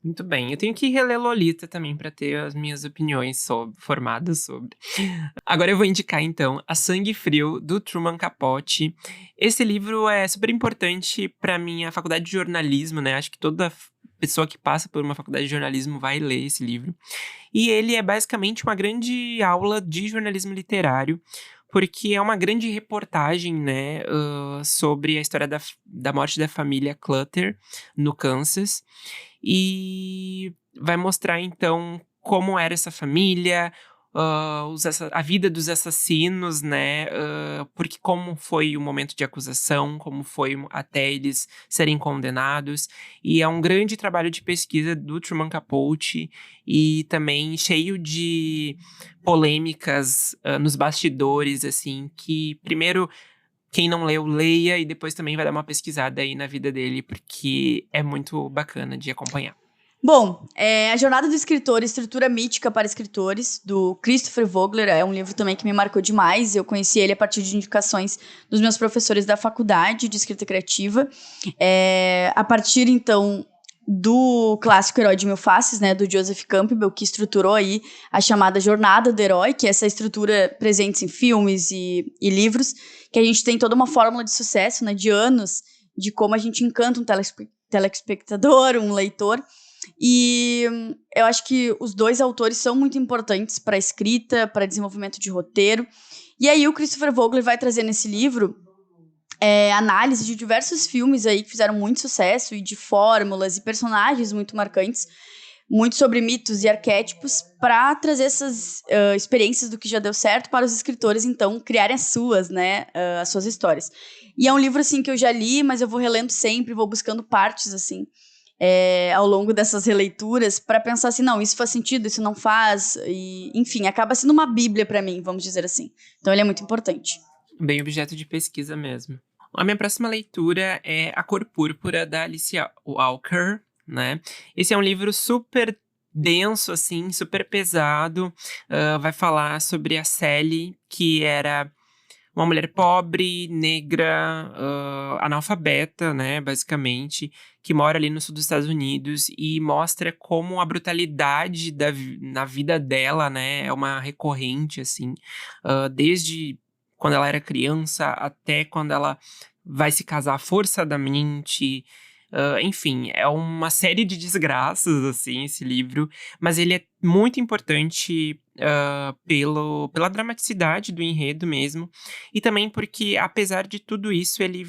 Muito bem, eu tenho que reler Lolita também para ter as minhas opiniões formadas sobre. Agora eu vou indicar então A Sangue Frio, do Truman Capote. Esse livro é super importante para minha faculdade de jornalismo, né? Acho que toda pessoa que passa por uma faculdade de jornalismo vai ler esse livro. E ele é basicamente uma grande aula de jornalismo literário, porque é uma grande reportagem, né, sobre a história da morte da família Clutter no Kansas. E vai mostrar, então, como era essa família, a vida dos assassinos, né? Porque como foi o momento de acusação, como foi até eles serem condenados. E é um grande trabalho de pesquisa do Truman Capote e também cheio de polêmicas nos bastidores, assim, que primeiro... Quem não leu, leia e depois também vai dar uma pesquisada aí na vida dele, porque é muito bacana de acompanhar. Bom, A Jornada do Escritor, Estrutura Mítica para Escritores, do Christopher Vogler, é um livro também que me marcou demais. Eu conheci ele a partir de indicações dos meus professores da faculdade de escrita criativa. A partir, então, do clássico Herói de Mil Faces, né, do Joseph Campbell, que estruturou aí a chamada Jornada do Herói, que é essa estrutura presente em filmes e livros, que a gente tem toda uma fórmula de sucesso, né, de anos, de como a gente encanta um telespectador, um leitor. E eu acho que os dois autores são muito importantes para a escrita, para desenvolvimento de roteiro. E aí o Christopher Vogler vai trazer nesse livro análise de diversos filmes aí que fizeram muito sucesso e de fórmulas e personagens muito marcantes, muito sobre mitos e arquétipos, para trazer essas experiências do que já deu certo para os escritores, então, criarem as suas, né, as suas histórias. E é um livro, assim, que eu já li, mas eu vou relendo sempre, vou buscando partes, assim, ao longo dessas releituras, para pensar assim, não, isso faz sentido, isso não faz, e, enfim, acaba sendo uma bíblia para mim, vamos dizer assim. Então ele é muito importante. Bem objeto de pesquisa mesmo. A minha próxima leitura é A Cor Púrpura, da Alicia Walker, né? Esse é um livro super denso, assim, super pesado. Vai falar sobre a Sally, que era uma mulher pobre, negra, analfabeta, né, basicamente, que mora ali no sul dos Estados Unidos e mostra como a brutalidade na vida dela, né, é uma recorrente, assim, desde quando ela era criança até quando ela vai se casar forçadamente. Enfim, é uma série de desgraças, assim, esse livro, mas ele é muito importante pela dramaticidade do enredo mesmo, e também porque, apesar de tudo isso, ele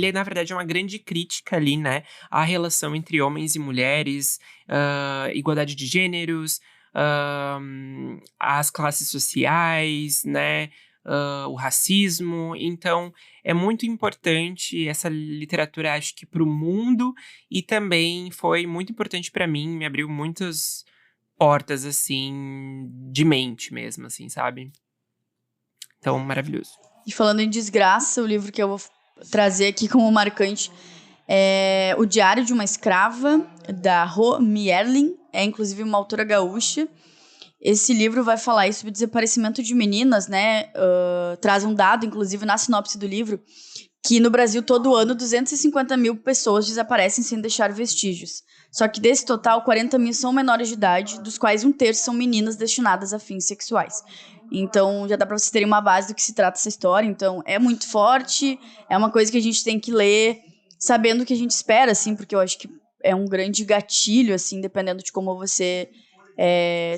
é, na verdade, uma grande crítica ali, né, à relação entre homens e mulheres, igualdade de gêneros, as classes sociais, né, o racismo. Então, é muito importante essa literatura, acho que para o mundo, e também foi muito importante para mim, me abriu muitas portas, assim, de mente mesmo, assim, sabe? Então, maravilhoso. E falando em desgraça, o livro que eu vou trazer aqui como marcante é O Diário de uma Escrava, da Ro Mierling. É inclusive uma autora gaúcha. Esse livro vai falar aí sobre o desaparecimento de meninas, né? Traz um dado, inclusive, na sinopse do livro, que no Brasil, todo ano, 250 mil pessoas desaparecem sem deixar vestígios. Só que desse total, 40 mil são menores de idade, dos quais um terço são meninas destinadas a fins sexuais. Então, já dá pra vocês terem uma base do que se trata essa história. Então, é muito forte, é uma coisa que a gente tem que ler sabendo o que a gente espera, assim, porque eu acho que é um grande gatilho, assim, dependendo de como você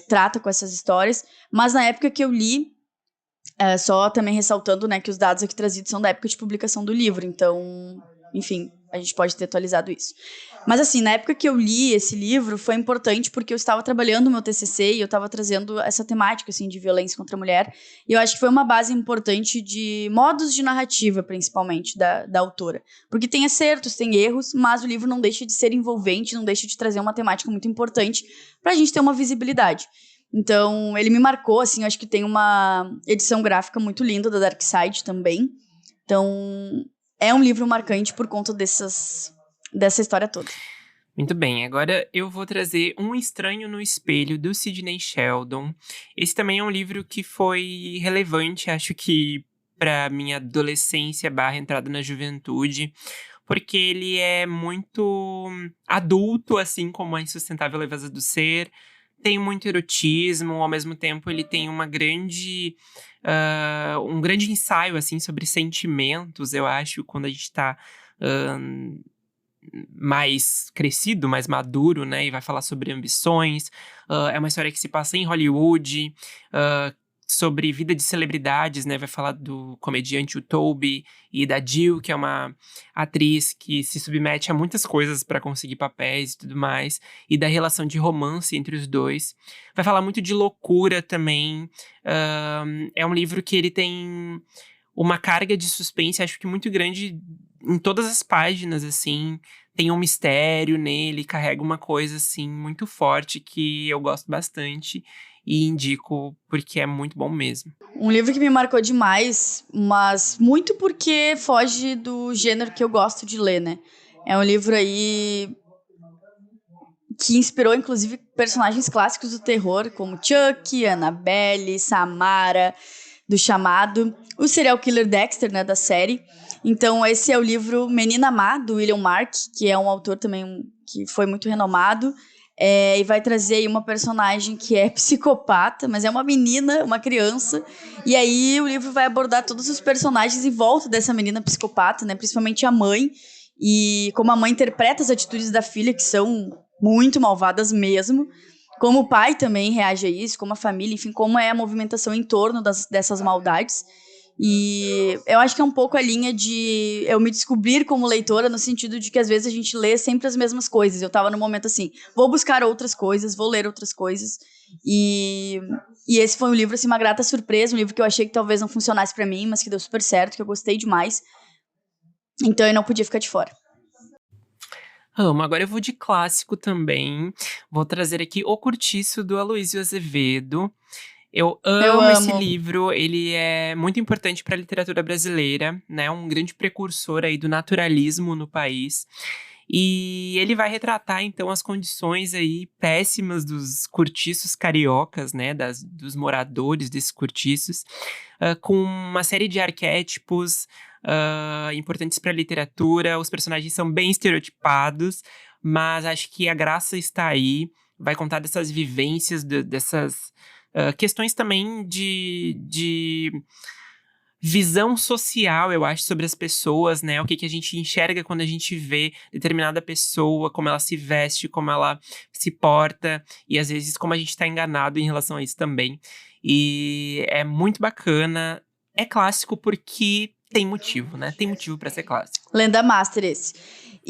trata com essas histórias. Mas na época que eu li, só também ressaltando, né, que os dados aqui trazidos são da época de publicação do livro, então, enfim, a gente pode ter atualizado isso. Mas assim, na época que eu li esse livro, foi importante porque eu estava trabalhando no meu TCC e eu estava trazendo essa temática, assim, de violência contra a mulher, e eu acho que foi uma base importante de modos de narrativa, principalmente, da autora. Porque tem acertos, tem erros, mas o livro não deixa de ser envolvente, não deixa de trazer uma temática muito importante pra gente ter uma visibilidade. Então, ele me marcou, assim, eu acho que tem uma edição gráfica muito linda da Dark Side também. Então, é um livro marcante por conta dessa história toda. Muito bem, agora eu vou trazer Um Estranho no Espelho, do Sidney Sheldon. Esse também é um livro que foi relevante, acho que para minha adolescência / entrada na juventude, porque ele é muito adulto, assim como A Insustentável Leveza do Ser. Tem muito erotismo, ao mesmo tempo ele tem um grande ensaio, assim, sobre sentimentos, eu acho, quando a gente tá mais crescido, mais maduro, né, e vai falar sobre ambições. É uma história que se passa em Hollywood, sobre vida de celebridades, né, vai falar do comediante o Toby e da Jill, que é uma atriz que se submete a muitas coisas para conseguir papéis e tudo mais, e da relação de romance entre os dois. Vai falar muito de loucura também. É um livro que ele tem uma carga de suspense, acho que muito grande em todas as páginas, assim. Tem um mistério nele, carrega uma coisa, assim, muito forte que eu gosto bastante e indico porque é muito bom mesmo. Um livro que me marcou demais, mas muito porque foge do gênero que eu gosto de ler, né? É um livro aí que inspirou, inclusive, personagens clássicos do terror, como Chuck, Annabelle, Samara, do Chamado, o serial killer Dexter, né, da série. Então, esse é o livro Menina Má, do William Mark, que é um autor também que foi muito renomado, e vai trazer aí uma personagem que é psicopata, mas é uma menina, uma criança, e aí o livro vai abordar todos os personagens em volta dessa menina psicopata, né, principalmente a mãe, e como a mãe interpreta as atitudes da filha, que são muito malvadas mesmo, como o pai também reage a isso, como a família, enfim, como é a movimentação em torno dessas maldades. E eu acho que é um pouco a linha de eu me descobrir como leitora, no sentido de que às vezes a gente lê sempre as mesmas coisas. Eu tava no momento assim, vou buscar outras coisas, vou ler outras coisas. E esse foi um livro, assim, uma grata surpresa, um livro que eu achei que talvez não funcionasse pra mim, mas que deu super certo, que eu gostei demais. Então eu não podia ficar de fora. Amo. Agora eu vou de clássico também. Vou trazer aqui O Cortiço, do Aloysio Azevedo. Eu amo esse livro, ele é muito importante para a literatura brasileira, né? Um grande precursor aí do naturalismo no país. E ele vai retratar, então, as condições aí péssimas dos cortiços cariocas, né, dos moradores desses cortiços, com uma série de arquétipos importantes para a literatura. Os personagens são bem estereotipados, mas acho que a graça está aí. Vai contar dessas vivências, dessas questões também de visão social, eu acho, sobre as pessoas, né? O que a gente enxerga quando a gente vê determinada pessoa, como ela se veste, como ela se porta, e às vezes como a gente tá enganado em relação a isso também. E é muito bacana. É clássico porque tem motivo, né? Tem motivo pra ser clássico. Lenda master esse.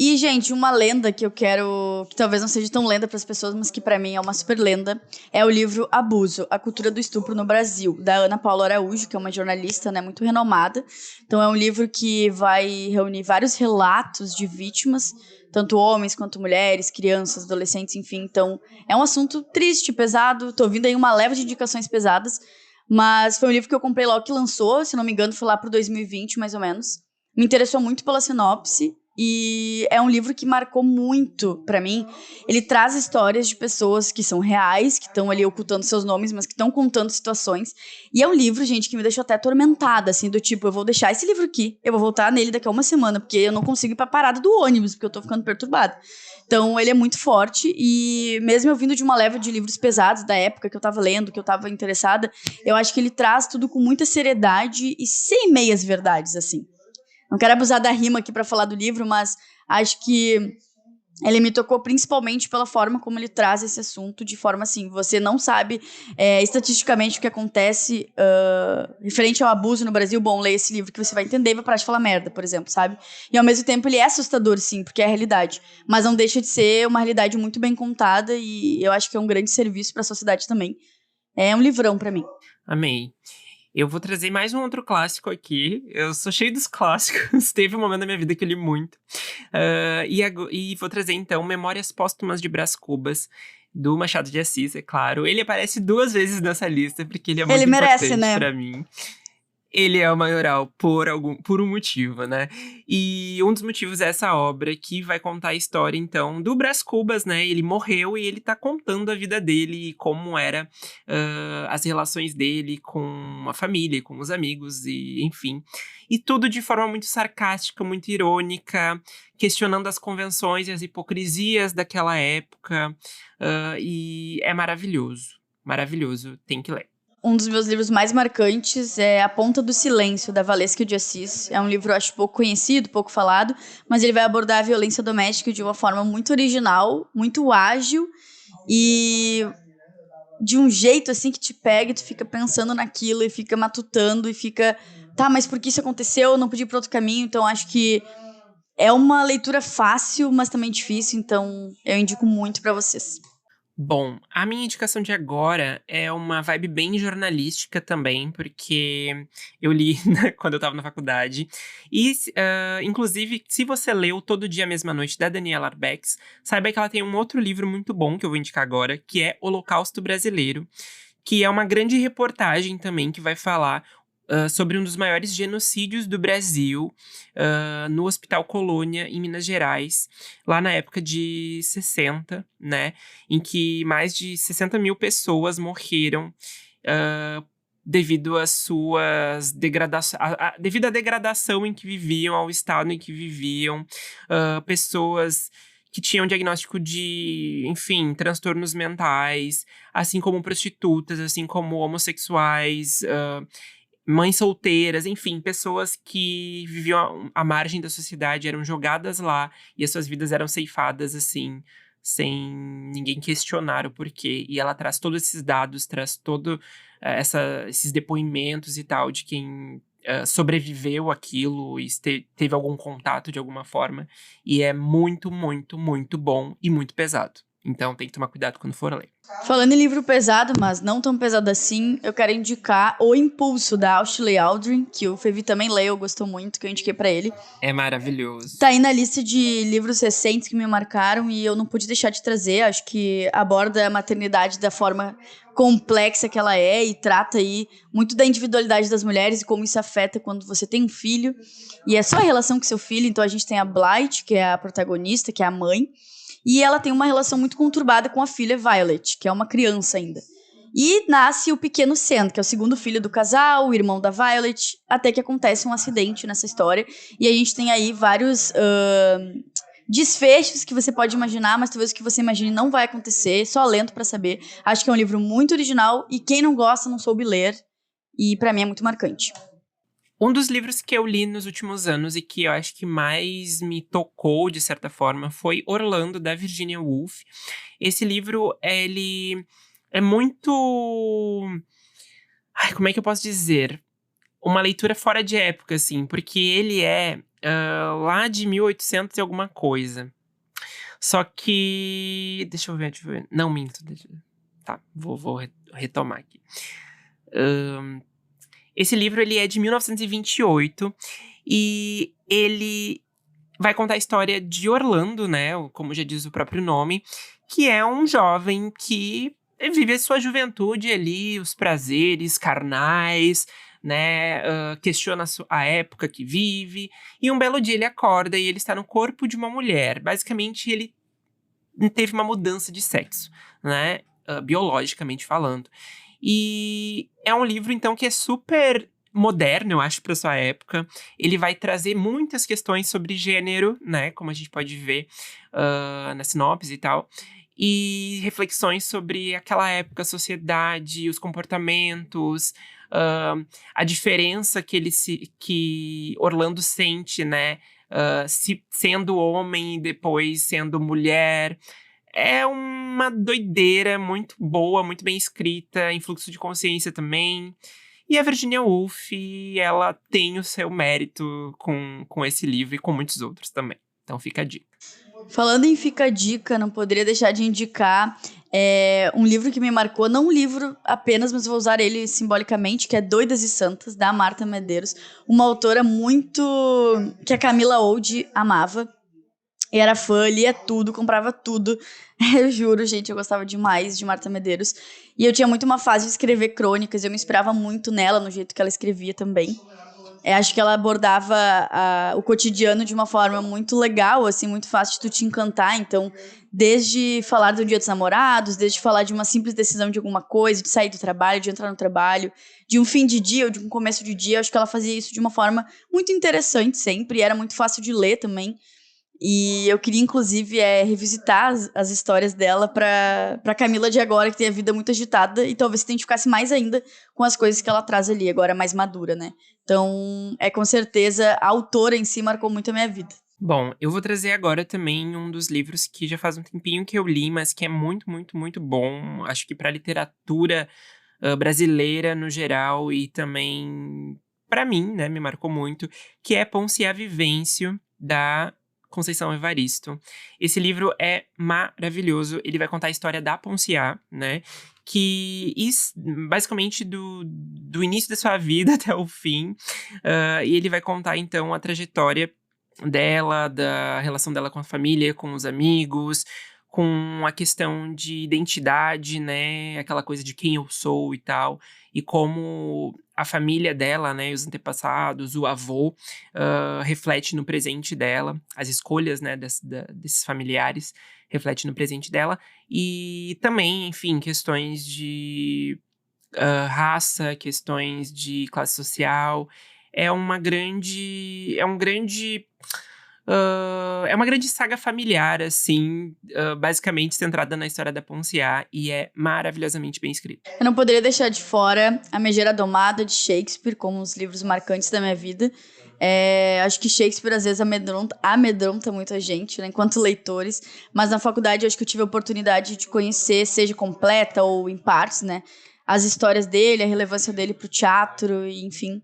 E, gente, uma lenda que eu quero, que talvez não seja tão lenda para as pessoas, mas que para mim é uma super lenda, é o livro Abuso, A Cultura do Estupro no Brasil, da Ana Paula Araújo, que é uma jornalista, né, muito renomada. Então é um livro que vai reunir vários relatos de vítimas, tanto homens quanto mulheres, crianças, adolescentes, enfim. Então é um assunto triste, pesado. Tô ouvindo aí uma leva de indicações pesadas, mas foi um livro que eu comprei logo que lançou, se não me engano, foi lá pro 2020, mais ou menos. Me interessou muito pela sinopse e é um livro que marcou muito pra mim. Ele traz histórias de pessoas que são reais, que estão ali ocultando seus nomes, mas que estão contando situações. E é um livro, gente, que me deixou até atormentada, assim, do tipo, eu vou deixar esse livro aqui, eu vou voltar nele daqui a uma semana, porque eu não consigo ir pra parada do ônibus, porque eu tô ficando perturbada. Então, ele é muito forte e mesmo eu vindo de uma leva de livros pesados da época que eu tava lendo, que eu tava interessada, eu acho que ele traz tudo com muita seriedade e sem meias verdades, assim. Não quero abusar da rima aqui pra falar do livro, mas acho que ele me tocou principalmente pela forma como ele traz esse assunto, de forma assim, você não sabe estatisticamente o que acontece referente ao abuso no Brasil. Bom, leia esse livro que você vai entender e vai parar de falar merda, por exemplo, sabe? E ao mesmo tempo ele é assustador, sim, porque é a realidade, mas não deixa de ser uma realidade muito bem contada e eu acho que é um grande serviço pra sociedade também. É um livrão pra mim. Amei. Eu vou trazer mais um outro clássico aqui. Eu sou cheio dos clássicos. Teve um momento da minha vida que eu li muito. E vou trazer, então, Memórias Póstumas de Brás Cubas, do Machado de Assis, é claro. Ele aparece 2 vezes nessa lista, porque ele é Ele muito merece, importante né? pra mim. Ele é o maioral por um motivo, né? E um dos motivos é essa obra que vai contar a história, então, do Brás Cubas, né? Ele morreu e ele tá contando a vida dele e como era as relações dele com a família, com os amigos e enfim. E tudo de forma muito sarcástica, muito irônica, questionando as convenções e as hipocrisias daquela época. E é maravilhoso. Maravilhoso, tem que ler. Um dos meus livros mais marcantes é A Ponta do Silêncio, da Valesca de Assis. É um livro, eu acho, pouco conhecido, pouco falado, mas ele vai abordar a violência doméstica de uma forma muito original, muito ágil e de um jeito, assim, que te pega e tu fica pensando naquilo e fica matutando e fica... Tá, mas por que isso aconteceu? Eu não podia ir para outro caminho. Então, acho que é uma leitura fácil, mas também difícil. Então, eu indico muito para vocês. Bom, a minha indicação de agora é uma vibe bem jornalística também, porque eu li quando eu tava na faculdade. E, inclusive, se você leu Todo Dia, Mesma Noite, da Daniela Arbex, saiba que ela tem um outro livro muito bom que eu vou indicar agora, que é Holocausto Brasileiro, que é uma grande reportagem também que vai falar sobre um dos maiores genocídios do Brasil, no Hospital Colônia, em Minas Gerais, lá na época de 60, né? Em que mais de 60 mil pessoas morreram devido às suas degradações, devido à degradação em que viviam, ao estado em que viviam, pessoas que tinham diagnóstico de, enfim, transtornos mentais, assim como prostitutas, assim como homossexuais, mães solteiras, enfim, pessoas que viviam à margem da sociedade, eram jogadas lá e as suas vidas eram ceifadas, assim, sem ninguém questionar o porquê. E ela traz todos esses dados, traz todo esses depoimentos e tal de quem sobreviveu àquilo e teve algum contato de alguma forma. E é muito, muito, muito bom e muito pesado. Então tem que tomar cuidado quando for ler. Falando em livro pesado, mas não tão pesado assim, eu quero indicar O Impulso, da Ashley Aldrin, que o Fevi também leu, gostou muito, que eu indiquei pra ele. É maravilhoso. Tá aí na lista de livros recentes que me marcaram e eu não pude deixar de trazer. Acho que aborda a maternidade da forma complexa que ela é e trata aí muito da individualidade das mulheres e como isso afeta quando você tem um filho. E é só a relação com seu filho. Então a gente tem a Blythe, que é a protagonista, que é a mãe. E ela tem uma relação muito conturbada com a filha Violet, que é uma criança ainda. E nasce o pequeno Sam, que é o segundo filho do casal, o irmão da Violet, até que acontece um acidente nessa história. E a gente tem aí vários desfechos que você pode imaginar, mas talvez o que você imagine não vai acontecer, só lendo pra saber. Acho que é um livro muito original e quem não gosta não soube ler. E pra mim é muito marcante. Um dos livros que eu li nos últimos anos e que eu acho que mais me tocou, de certa forma, foi Orlando, da Virginia Woolf. Esse livro, ele é muito... Ai, como é que eu posso dizer? Uma leitura fora de época, assim, porque ele é lá de 1800 e alguma coisa. Só que... Deixa eu ver. Não, minto. Tá, vou retomar aqui. Esse livro, ele é de 1928 e ele vai contar a história de Orlando, né? Como já diz o próprio nome, que é um jovem que vive a sua juventude ali, os prazeres carnais, né? Questiona a época que vive. E um belo dia ele acorda e ele está no corpo de uma mulher. Basicamente, ele teve uma mudança de sexo, né? Biologicamente falando. E é um livro, então, que é super moderno, eu acho, para sua época. Ele vai trazer muitas questões sobre gênero, né? Como a gente pode ver na sinopse e tal. E reflexões sobre aquela época, a sociedade, os comportamentos, a diferença que Orlando sente, né? Sendo homem e depois sendo mulher. É uma doideira muito boa, muito bem escrita, em fluxo de consciência também. E a Virginia Woolf, ela tem o seu mérito com esse livro e com muitos outros também. Então fica a dica. Falando em Fica a Dica, não poderia deixar de indicar um livro que me marcou, não um livro apenas, mas vou usar ele simbolicamente, que é Doidas e Santas, da Marta Medeiros, uma autora muito... que a Camila Old amava. E era fã, lia tudo, comprava tudo. Eu juro, gente, eu gostava demais de Marta Medeiros. E eu tinha muito uma fase de escrever crônicas, eu me inspirava muito nela, no jeito que ela escrevia também. Acho que ela abordava o cotidiano de uma forma muito legal, assim, muito fácil de tu te encantar. Então, desde falar do Dia dos Namorados, desde falar de uma simples decisão de alguma coisa, de sair do trabalho, de entrar no trabalho, de um fim de dia ou de um começo de dia, acho que ela fazia isso de uma forma muito interessante sempre, e era muito fácil de ler também. E eu queria, inclusive, revisitar as histórias dela pra Camila de agora, que tem a vida muito agitada, e talvez se identificasse mais ainda com as coisas que ela traz ali, agora mais madura, né? Então, com certeza, a autora em si marcou muito a minha vida. Bom, eu vou trazer agora também um dos livros que já faz um tempinho que eu li, mas que é muito, muito, muito bom. Acho que pra literatura brasileira no geral e também pra mim, né, me marcou muito, que é Ponciá Vivêncio, da Conceição Evaristo. Esse livro é maravilhoso. Ele vai contar a história da Ponciá, né? Que basicamente do início da sua vida até o fim. E ele vai contar, então, a trajetória dela, da relação dela com a família, com os amigos, com a questão de identidade, né? Aquela coisa de quem eu sou e tal. E como a família dela, né? Os antepassados, o avô, reflete no presente dela. As escolhas, né? Desses familiares reflete no presente dela. E também, enfim, questões de raça, questões de classe social. É uma grande saga familiar, assim, basicamente centrada na história da Ponciá, e é maravilhosamente bem escrita. Eu não poderia deixar de fora A Megera Domada, de Shakespeare, como os livros marcantes da minha vida. Acho que Shakespeare, às vezes, amedronta muita gente, né, enquanto leitores, mas na faculdade acho que eu tive a oportunidade de conhecer, seja completa ou em partes, né, as histórias dele, a relevância dele pro teatro, enfim.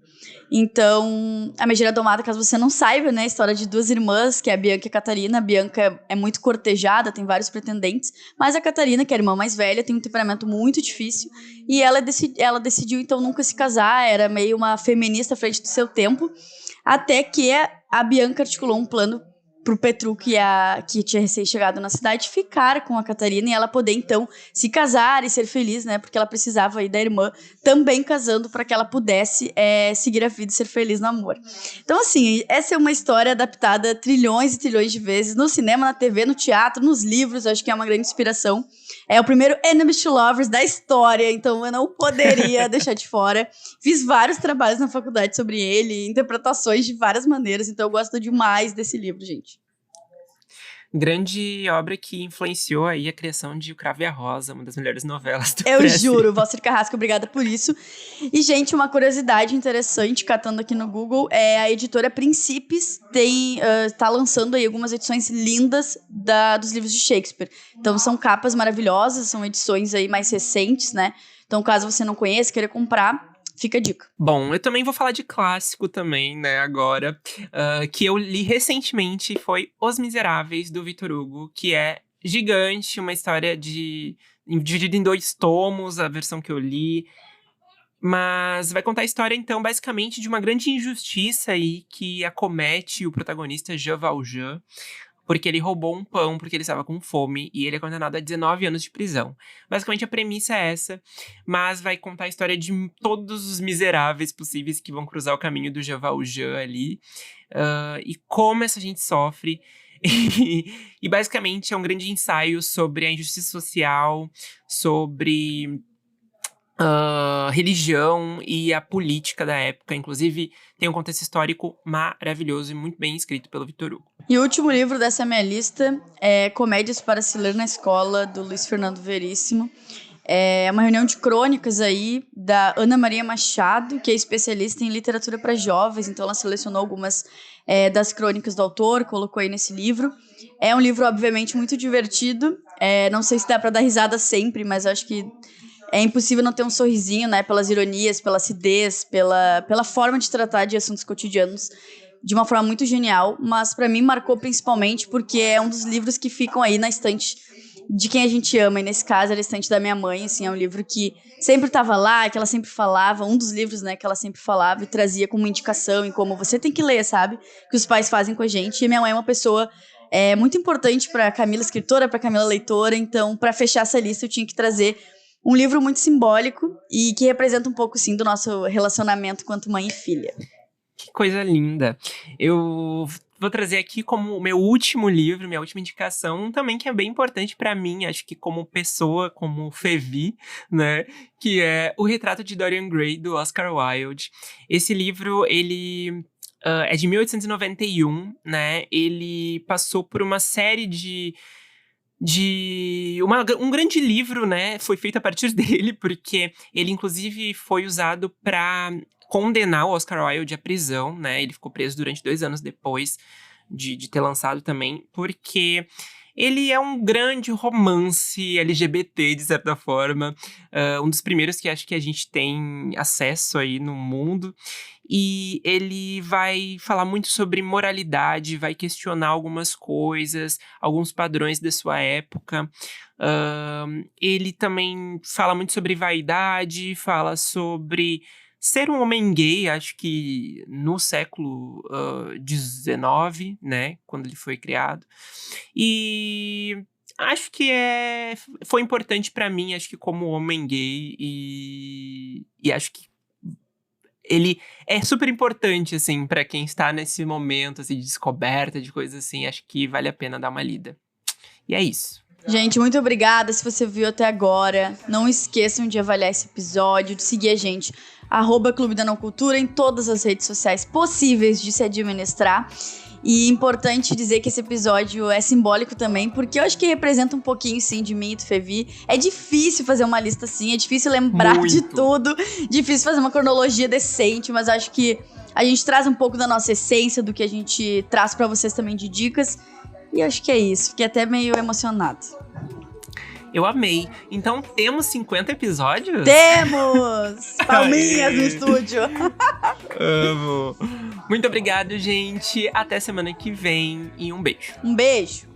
Então, A Megera Domada, caso você não saiba, né, a história de duas irmãs, que é a Bianca e a Catarina. A Bianca é muito cortejada, tem vários pretendentes, mas a Catarina, que é a irmã mais velha, tem um temperamento muito difícil, e ela decidiu, então, nunca se casar, era meio uma feminista à frente do seu tempo, até que a Bianca articulou um plano pro Petru, que tinha recém-chegado na cidade, ficar com a Catarina e ela poder, então, se casar e ser feliz, né? Porque ela precisava aí da irmã também casando para que ela pudesse seguir a vida e ser feliz no amor. Então, assim, essa é uma história adaptada trilhões e trilhões de vezes no cinema, na TV, no teatro, nos livros. Eu acho que é uma grande inspiração. É o primeiro Enemies to Lovers da história, então eu não poderia deixar de fora. Fiz vários trabalhos na faculdade sobre ele, interpretações de várias maneiras, então eu gosto demais desse livro, gente. Grande obra que influenciou aí a criação de O Cravo e a Rosa, uma das melhores novelas do Eu Brasil. juro, Valcir Carrasco, obrigada por isso. E, gente, uma curiosidade interessante, catando aqui no Google, a editora Príncipes tá lançando aí algumas edições lindas dos livros de Shakespeare. Então, são capas maravilhosas, são edições aí mais recentes, né? Então, caso você não conheça, queira comprar, fica a dica. Bom, eu também vou falar de clássico também, né, agora, que eu li recentemente, foi Os Miseráveis, do Victor Hugo, que é gigante, uma história dividida em 2 tomos, a versão que eu li, mas vai contar a história, então, basicamente, de uma grande injustiça aí que acomete o protagonista Jean Valjean, porque ele roubou um pão porque ele estava com fome e ele é condenado a 19 anos de prisão. Basicamente a premissa é essa, mas vai contar a história de todos os miseráveis possíveis que vão cruzar o caminho do Jean Valjean ali, e como essa gente sofre. E basicamente é um grande ensaio sobre a injustiça social, sobre religião e a política da época. Inclusive, tem um contexto histórico maravilhoso e muito bem escrito pelo Victor Hugo. E o último livro dessa minha lista é Comédias para se ler na Escola, do Luiz Fernando Veríssimo. É uma reunião de crônicas aí da Ana Maria Machado, que é especialista em literatura para jovens, então ela selecionou algumas das crônicas do autor, colocou aí nesse livro. É um livro, obviamente, muito divertido. Não sei se dá para dar risada sempre, mas eu acho que é impossível não ter um sorrisinho, né? Pelas ironias, pela acidez, pela forma de tratar de assuntos cotidianos de uma forma muito genial. Mas pra mim marcou principalmente porque é um dos livros que ficam aí na estante de quem a gente ama. E nesse caso era a estante da minha mãe, assim. É um livro que sempre estava lá, que ela sempre falava. Um dos livros, né, que ela sempre falava e trazia como indicação e como você tem que ler, sabe? Que os pais fazem com a gente. E minha mãe é uma pessoa muito importante pra Camila, escritora, pra Camila, leitora. Então, pra fechar essa lista, eu tinha que trazer um livro muito simbólico e que representa um pouco, sim, do nosso relacionamento quanto mãe e filha. Que coisa linda. Eu vou trazer aqui como meu último livro, minha última indicação, também que é bem importante pra mim, acho que como pessoa, como Fevi, né? Que é O Retrato de Dorian Gray, do Oscar Wilde. Esse livro, ele é de 1891, né? Ele passou por uma série um grande livro, né, foi feito a partir dele, porque ele, inclusive, foi usado para condenar o Oscar Wilde à prisão, né, ele ficou preso durante 2 anos depois de ter lançado também, porque ele é um grande romance LGBT, de certa forma, um dos primeiros que acho que a gente tem acesso aí no mundo. E ele vai falar muito sobre moralidade, vai questionar algumas coisas, alguns padrões da sua época. Ele também fala muito sobre vaidade, fala sobre ser um homem gay, acho que no século XIX, né, quando ele foi criado. E acho que foi importante pra mim, acho que como homem gay, e acho que ele é super importante, assim, pra quem está nesse momento, assim, de descoberta, de coisas assim. Acho que vale a pena dar uma lida. E é isso. Gente, muito obrigada se você viu até agora. Não esqueçam de avaliar esse episódio, de seguir a gente, @Clube da Não Cultura, em todas as redes sociais possíveis de se administrar. E importante dizer que esse episódio é simbólico também, porque eu acho que representa um pouquinho, sim, de mim e do Fevi. É difícil fazer uma lista assim, é difícil lembrar de tudo, difícil fazer uma cronologia decente, mas acho que a gente traz um pouco da nossa essência, do que a gente traz pra vocês também de dicas. E acho que é isso, fiquei até meio emocionado. Eu amei. Então, temos 50 episódios? Temos! Palminhas no estúdio. Amo. Muito obrigado, gente. Até semana que vem e um beijo. Um beijo.